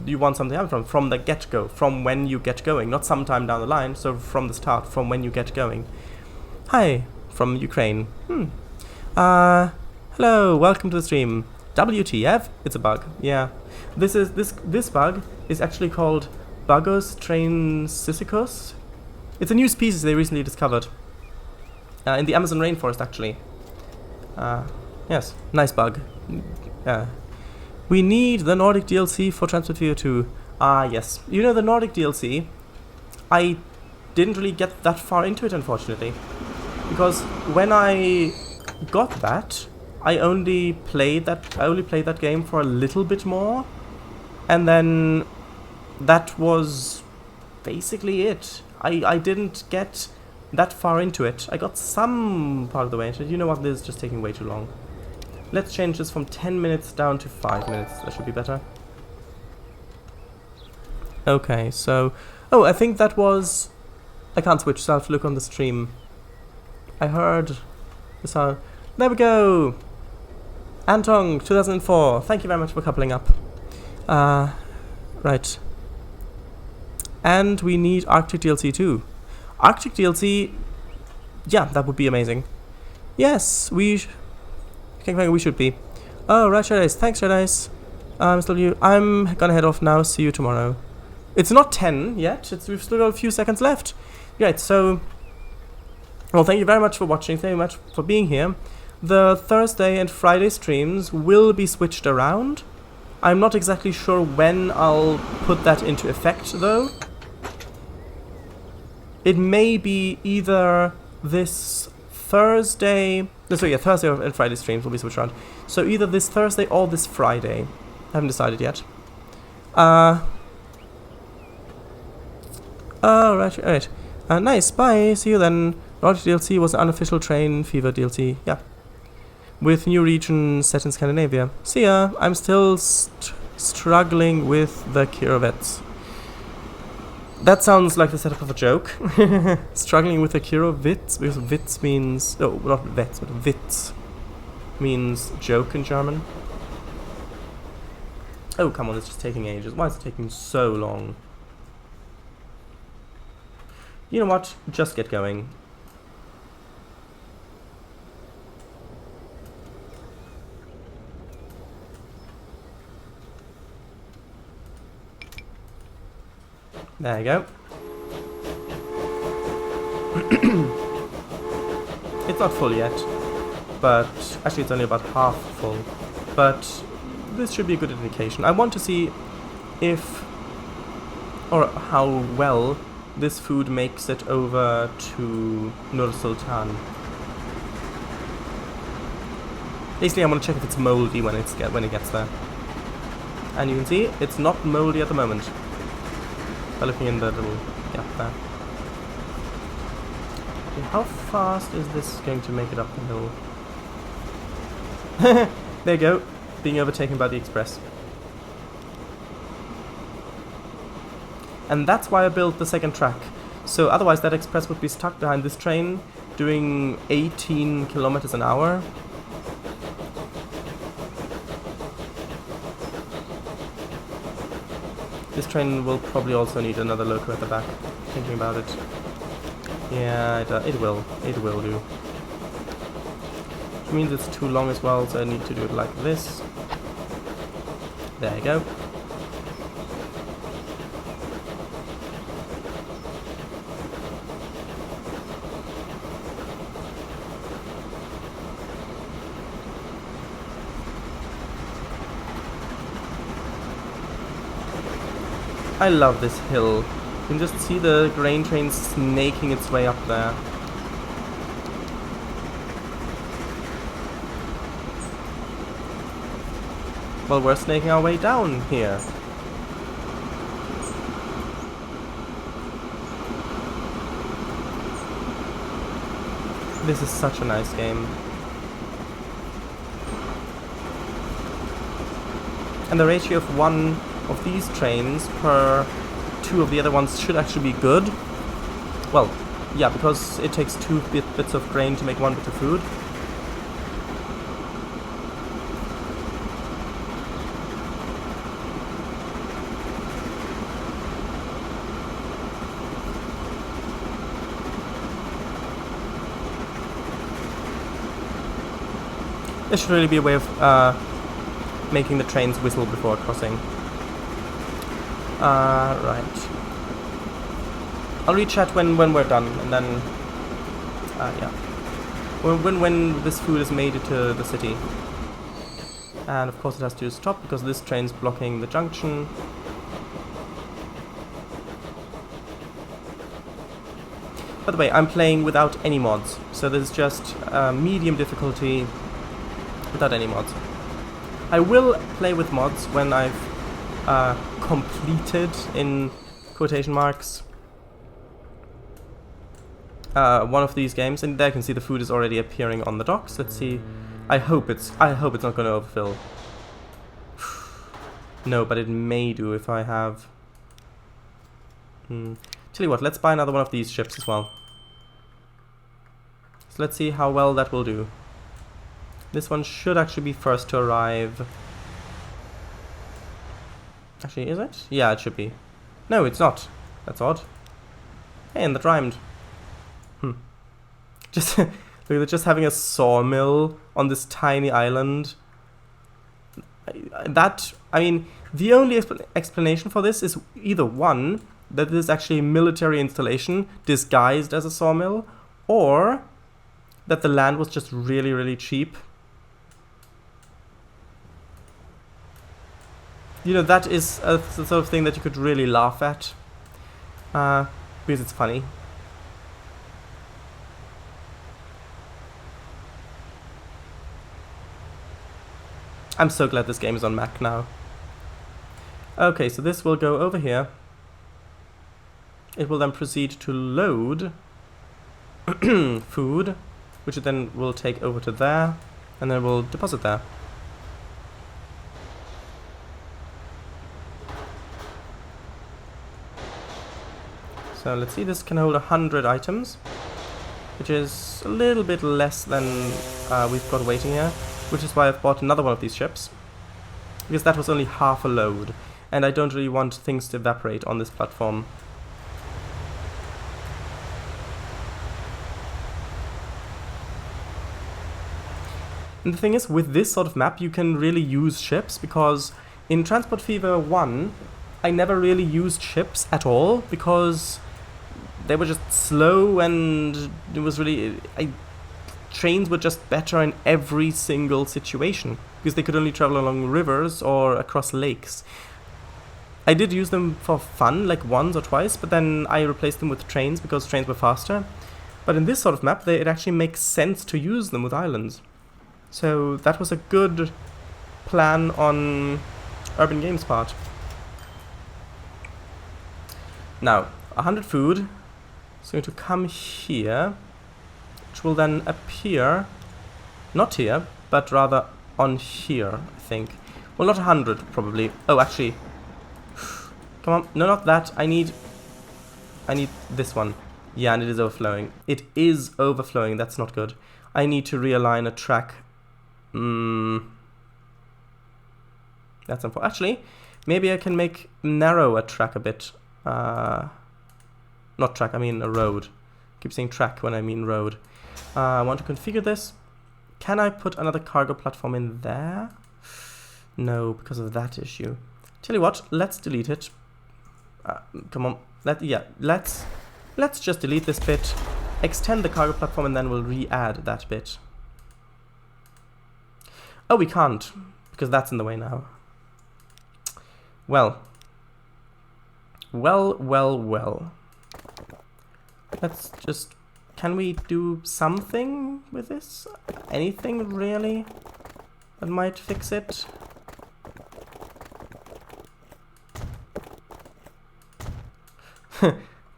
you want something to happen from the get-go, from when you get going, not sometime down the line, so from the start, from when you get going. Hi, from Ukraine. Hello, welcome to the stream. WTF? It's a bug. Yeah. This bug is actually called Bugos transicus. It's a new species they recently discovered. In the Amazon rainforest, actually. Yeah, Yes, nice bug. Yeah. We need the Nordic DLC for Transport Fever 2. Ah, yes. You know, the Nordic DLC, I didn't really get that far into it, unfortunately. Because when I got that, I only played that game for a little bit more. And then that was basically it. I didn't get that far into it. I got some part of the way into it. You know what, this is just taking way too long. Let's change this from 10 minutes down to 5 minutes. That should be better. Okay, so... Oh, I think that was... I can't switch, so I have to look on the stream. I heard the sound. There we go! Antong, 2004. Thank you very much for coupling up. Right. And we need Arctic DLC too. Arctic DLC... Yeah, that would be amazing. Yes, we should be. Oh, right, Red Ice. Thanks, Red Ice. I'm gonna head off now. See you tomorrow. It's not 10 yet. We've still got a few seconds left. Right, so... Well, thank you very much for watching. Thank you very much for being here. The Thursday and Friday streams will be switched around. I'm not exactly sure when I'll put that into effect, though. It may be either this Thursday... So yeah, Thursday and Friday streams will be switched around. So either this Thursday or this Friday. I haven't decided yet. Right. Nice, bye, see you then. Nordic DLC was an unofficial train fever DLC, yeah. With new region set in Scandinavia. See ya, I'm still struggling with the Kirovets. That sounds like the setup of a joke. Struggling with the Kirovets, because Witz means... Oh, not Vets, but Witz means joke in German. Oh, come on, it's just taking ages. Why is it taking so long? You know what? Just get going. There you go. It's not full yet, but actually it's only about half full. But this should be a good indication. I want to see if, or how well, this food makes it over to Nur Sultan. Basically, I want to check if it's moldy when it gets there. And you can see it's not moldy at the moment. By looking in the little gap there. Okay, how fast is this going to make it up the hill? There you go, being overtaken by the express. And that's why I built the second track. So otherwise that express would be stuck behind this train doing 18 kilometers an hour. This train will probably also need another loco at the back, thinking about it. Yeah, it will do. Which means it's too long as well, so I need to do it like this. There you go. I love this hill. You can just see the grain train snaking its way up there. Well, we're snaking our way down here. This is such a nice game. And the ratio of one of these trains per two of the other ones should actually be good. Well, yeah, because it takes two bits of grain to make one bit of food. There should really be a way of making the trains whistle before crossing. Right. I'll read chat when we're done, and then, yeah. when this food is made into the city. And of course it has to stop because this train's blocking the junction. By the way, I'm playing without any mods, so there's just medium difficulty without any mods. I will play with mods when I've completed, in quotation marks, one of these games, and there you can see the food is already appearing on the docks. Let's see. I hope it's not going to overfill. No, but it may do if I have. Tell you what, let's buy another one of these ships as well. So let's see how well that will do. This one should actually be first to arrive. Actually, is it? Yeah, it should be. No, it's not. That's odd. Hey, and that rhymed. Just look at it, just having a sawmill on this tiny island. I mean, the only explanation for this is either one, that it is actually a military installation disguised as a sawmill, or that the land was just really, really cheap. You know, that is the sort of thing that you could really laugh at, because it's funny. I'm so glad this game is on Mac now. Okay, so this will go over here. It will then proceed to load food, which it then will take over to there, and then we'll deposit there. So let's see, this can hold 100 items, which is a little bit less than we've got waiting here, which is why I've bought another one of these ships, because that was only half a load, and I don't really want things to evaporate on this platform. And the thing is, with this sort of map, you can really use ships, because in Transport Fever 1, I never really used ships at all, because they were just slow, and it was really... trains were just better in every single situation, because they could only travel along rivers or across lakes. I did use them for fun, like once or twice, but then I replaced them with trains, because trains were faster. But in this sort of map, it actually makes sense to use them with islands. So that was a good plan on Urban Games' part. Now, 100 food is going to come here, which will then appear, not here, but rather on here, I think. Well, not 100, probably. Oh, actually, come on, no, not that. I need this one. Yeah, and it is overflowing. It is overflowing, that's not good. I need to realign a track. That's unfortunate. Actually, maybe I can narrow a track a bit. Not track, I mean a road. I keep saying track when I mean road. I want to configure this. Can I put another cargo platform in there? No, because of that issue. Tell you what, let's delete it. Come on, let's just delete this bit, extend the cargo platform, and then we'll re-add that bit. Oh, we can't, because that's in the way now. Well. Let's just... Can we do something with this? Anything, really? That might fix it?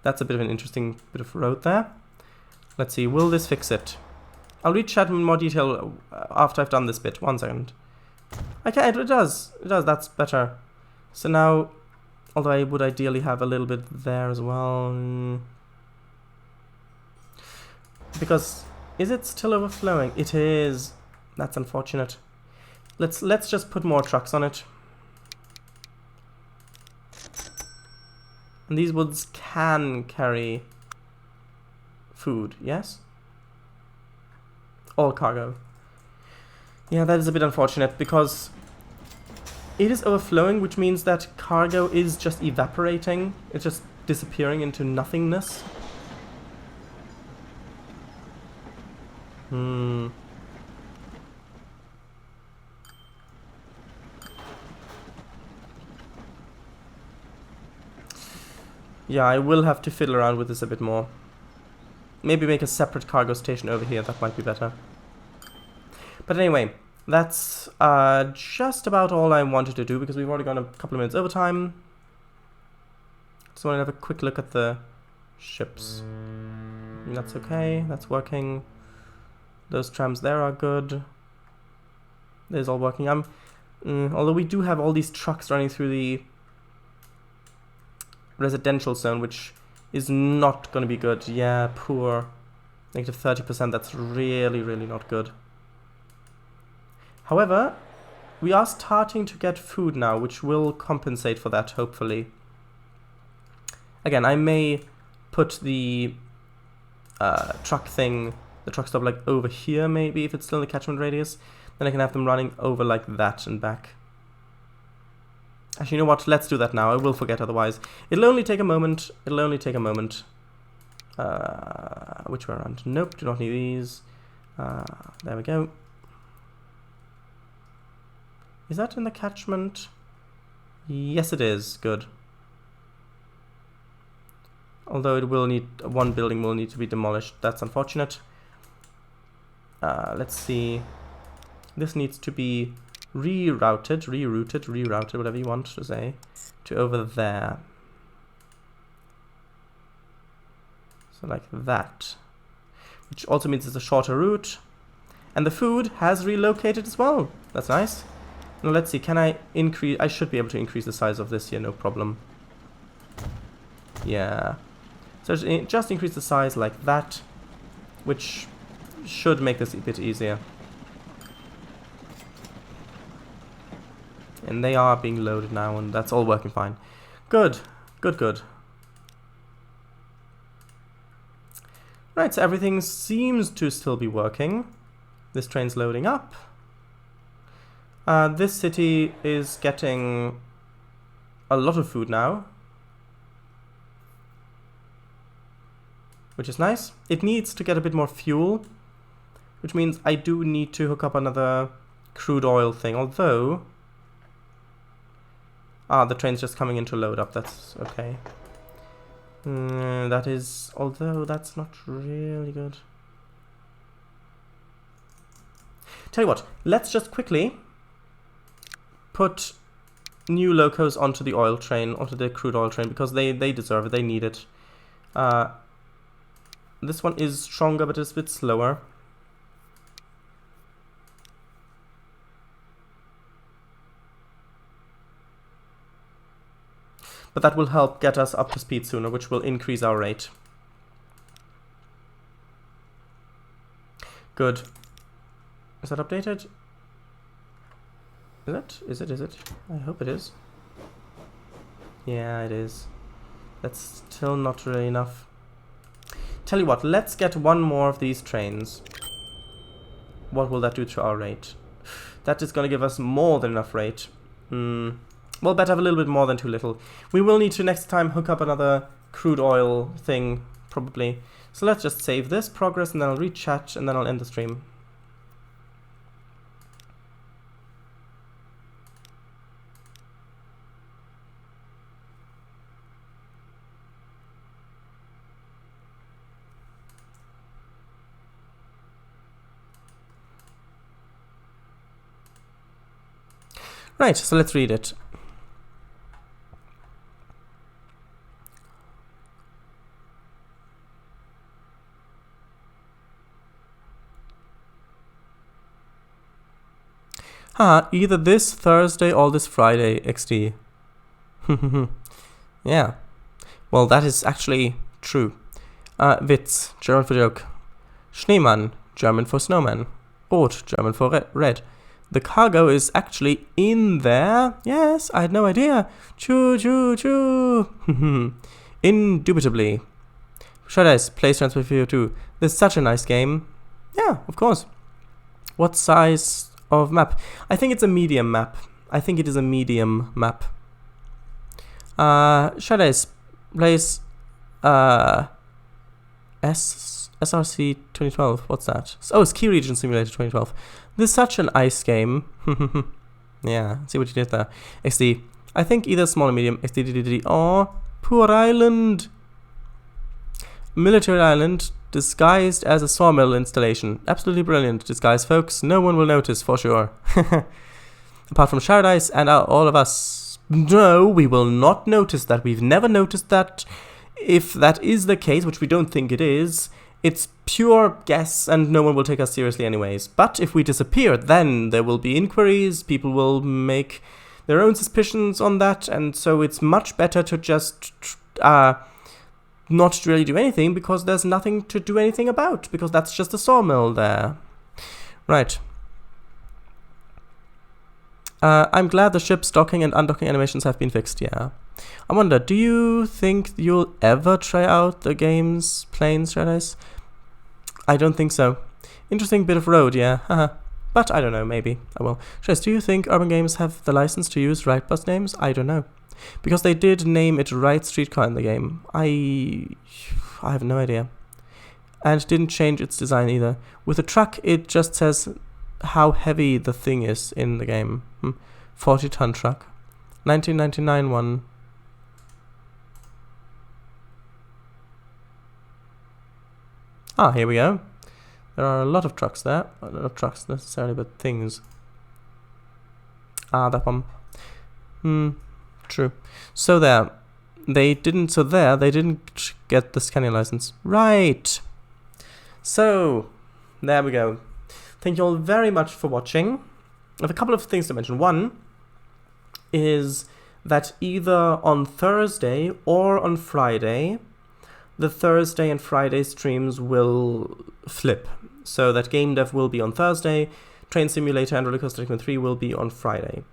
That's a bit of an interesting bit of road there. Let's see, will this fix it? I'll read chat in more detail after I've done this bit. 1 second. Okay, it does. It does, that's better. So now, although I would ideally have a little bit there as well. Because, is it still overflowing? It is. That's unfortunate. Let's just put more trucks on it. And these woods can carry food, yes? All cargo. Yeah, that is a bit unfortunate, because it is overflowing, which means that cargo is just evaporating. It's just disappearing into nothingness. Yeah, I will have to fiddle around with this a bit more. Maybe make a separate cargo station over here, that might be better. But anyway, that's just about all I wanted to do, because we've already gone a couple of minutes overtime. Just want to have a quick look at the ships. That's okay, that's working. Those trams there are good. This is all working. Although we do have all these trucks running through the residential zone, which is not going to be good. Yeah, poor. Negative 30%, that's really, really not good. However, we are starting to get food now, which will compensate for that, hopefully. Again, I may put the truck stop like over here maybe, if it's still in the catchment radius. Then I can have them running over like that and back. Actually, you know what? Let's do that now. I will forget otherwise. It'll only take a moment. It'll only take a moment. Which way around? Nope, do not need these. There we go. Is that in the catchment? Yes, it is. Good. Although it will need, one building will need to be demolished. That's unfortunate. Let's see. This needs to be rerouted, whatever you want to say, to over there. So like that. Which also means it's a shorter route. And the food has relocated as well. That's nice. Now let's see, can I increase... I should be able to increase the size of this here, no problem. Yeah. So just increase the size like that, which should make this a bit easier. And they are being loaded now, and that's all working fine. Good, good, good. Right, so everything seems to still be working. This train's loading up. This city is getting a lot of food now, which is nice. It needs to get a bit more fuel, which means I do need to hook up another crude oil thing, although... the train's just coming in to load up, that's okay. That is... although that's not really good. Tell you what, let's just quickly put new locos onto the oil train, onto the crude oil train, because they deserve it, they need it. This one is stronger, but it's a bit slower. But that will help get us up to speed sooner, which will increase our rate. Good. Is that updated? Is it? Is it? Is it? I hope it is. Yeah, it is. That's still not really enough. Tell you what, let's get one more of these trains. What will that do to our rate? That is going to give us more than enough rate. We'll better have a little bit more than too little. We will need to next time hook up another crude oil thing, probably. So let's just save this progress, and then I'll re-chat, and then I'll end the stream. Right, so let's read it. Either this Thursday or this Friday, XD. Yeah. Well, that is actually true. Witz, German for joke. Schneemann, German for snowman. Rot, German for red. The cargo is actually in there. Yes, I had no idea. Choo, choo, choo. Indubitably. Shadows, place transfer for you too. This is such a nice game. Yeah, of course. What size of map? I think it's a medium map. I think it is a medium map. Shadows, place SRC 2012. What's that? Oh, Ski Region Simulator 2012. This is such an ice game. Yeah, see what you did there. XD. I think either small or medium. XD. Oh, poor island. Military island disguised as a sawmill installation. Absolutely brilliant disguise, folks. No one will notice for sure. Apart from Paradise and all of us. No, we will not notice that. We've never noticed that. If that is the case, which we don't think it is, it's pure guess and no one will take us seriously anyways. But if we disappear, then there will be inquiries, people will make their own suspicions on that, and so it's much better to just not really do anything, because there's nothing to do anything about, because that's just a sawmill there. Right. I'm glad the ship's docking and undocking animations have been fixed, yeah. I wonder, do you think you'll ever try out the game's planes, Paradise? I don't think so. Interesting bit of road, yeah. But I don't know, maybe I will. Trace, do you think Urban Games have the license to use Right bus names? I don't know. Because they did name it Right Streetcar in the game. I have no idea. And didn't change its design either. With the truck, it just says how heavy the thing is in the game. 40-ton truck. 1999 one. Ah, here we go. There are a lot of trucks there. Not trucks necessarily, but things. Ah, that one. True. So there. They didn't get the scanning license. Right. So, there we go. Thank you all very much for watching. I have a couple of things to mention. One is that either on Thursday or on Friday, the Thursday and Friday streams will flip. So that Game Dev will be on Thursday, Train Simulator and Roller Coaster Tycoon 3 will be on Friday.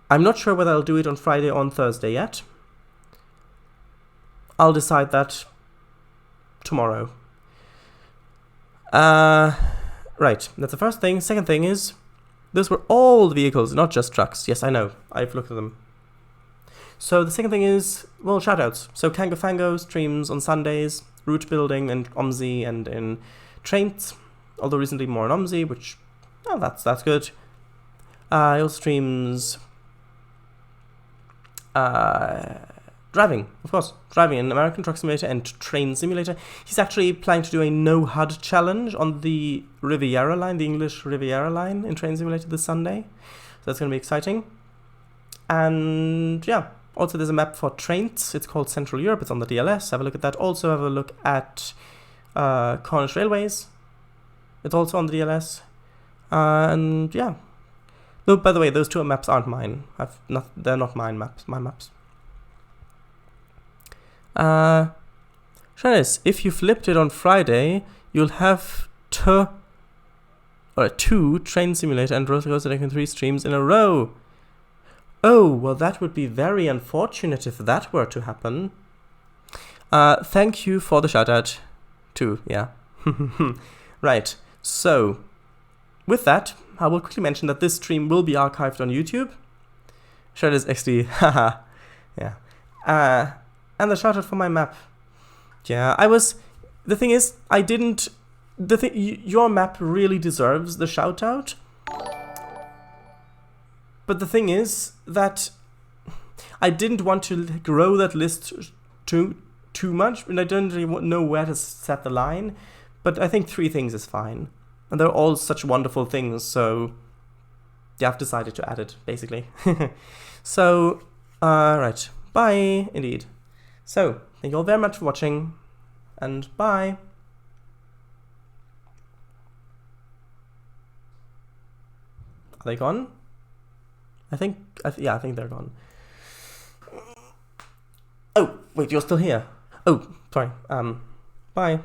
I'm not sure whether I'll do it on Friday or on Thursday yet. I'll decide that tomorrow. Right, that's the first thing. Second thing is, those were all the vehicles, not just trucks. Yes, I know. I've looked at them. So the second thing is, well, shoutouts. So Kango Fango streams on Sundays, route building and OMSI and in trains, although recently more on OMSI, which, oh, that's good. He also streams driving, of course, driving in American Truck Simulator and Train Simulator. He's actually planning to do a no HUD challenge on the Riviera line, the English Riviera line in Train Simulator this Sunday. So that's going to be exciting. And yeah, also there's a map for trains. It's called Central Europe. It's on the DLS. Have a look at that. Also have a look at Cornish Railways. It's also on the DLS. And yeah. No, by the way, those two maps aren't mine. They're not mine maps. My maps. Shanice, if you flipped it on Friday, you'll have two Train Simulator and Roller Coaster Tycoon 3 streams in a row. Oh, well, that would be very unfortunate if that were to happen. Thank you for the shout out, too, yeah. Right, so, with that, I will quickly mention that this stream will be archived on YouTube. Shredder's XD, haha, yeah. And the shout out for my map. Yeah, the thing is, your map really deserves the shout out. But the thing is that I didn't want to grow that list too much, and I don't really know where to set the line. But I think 3 things is fine. And they're all such wonderful things, so yeah, I've decided to add it, basically. So, right, bye, indeed. So, thank you all very much for watching, and bye. Are they gone? I think they're gone. Oh, wait, you're still here. Oh, sorry. Bye.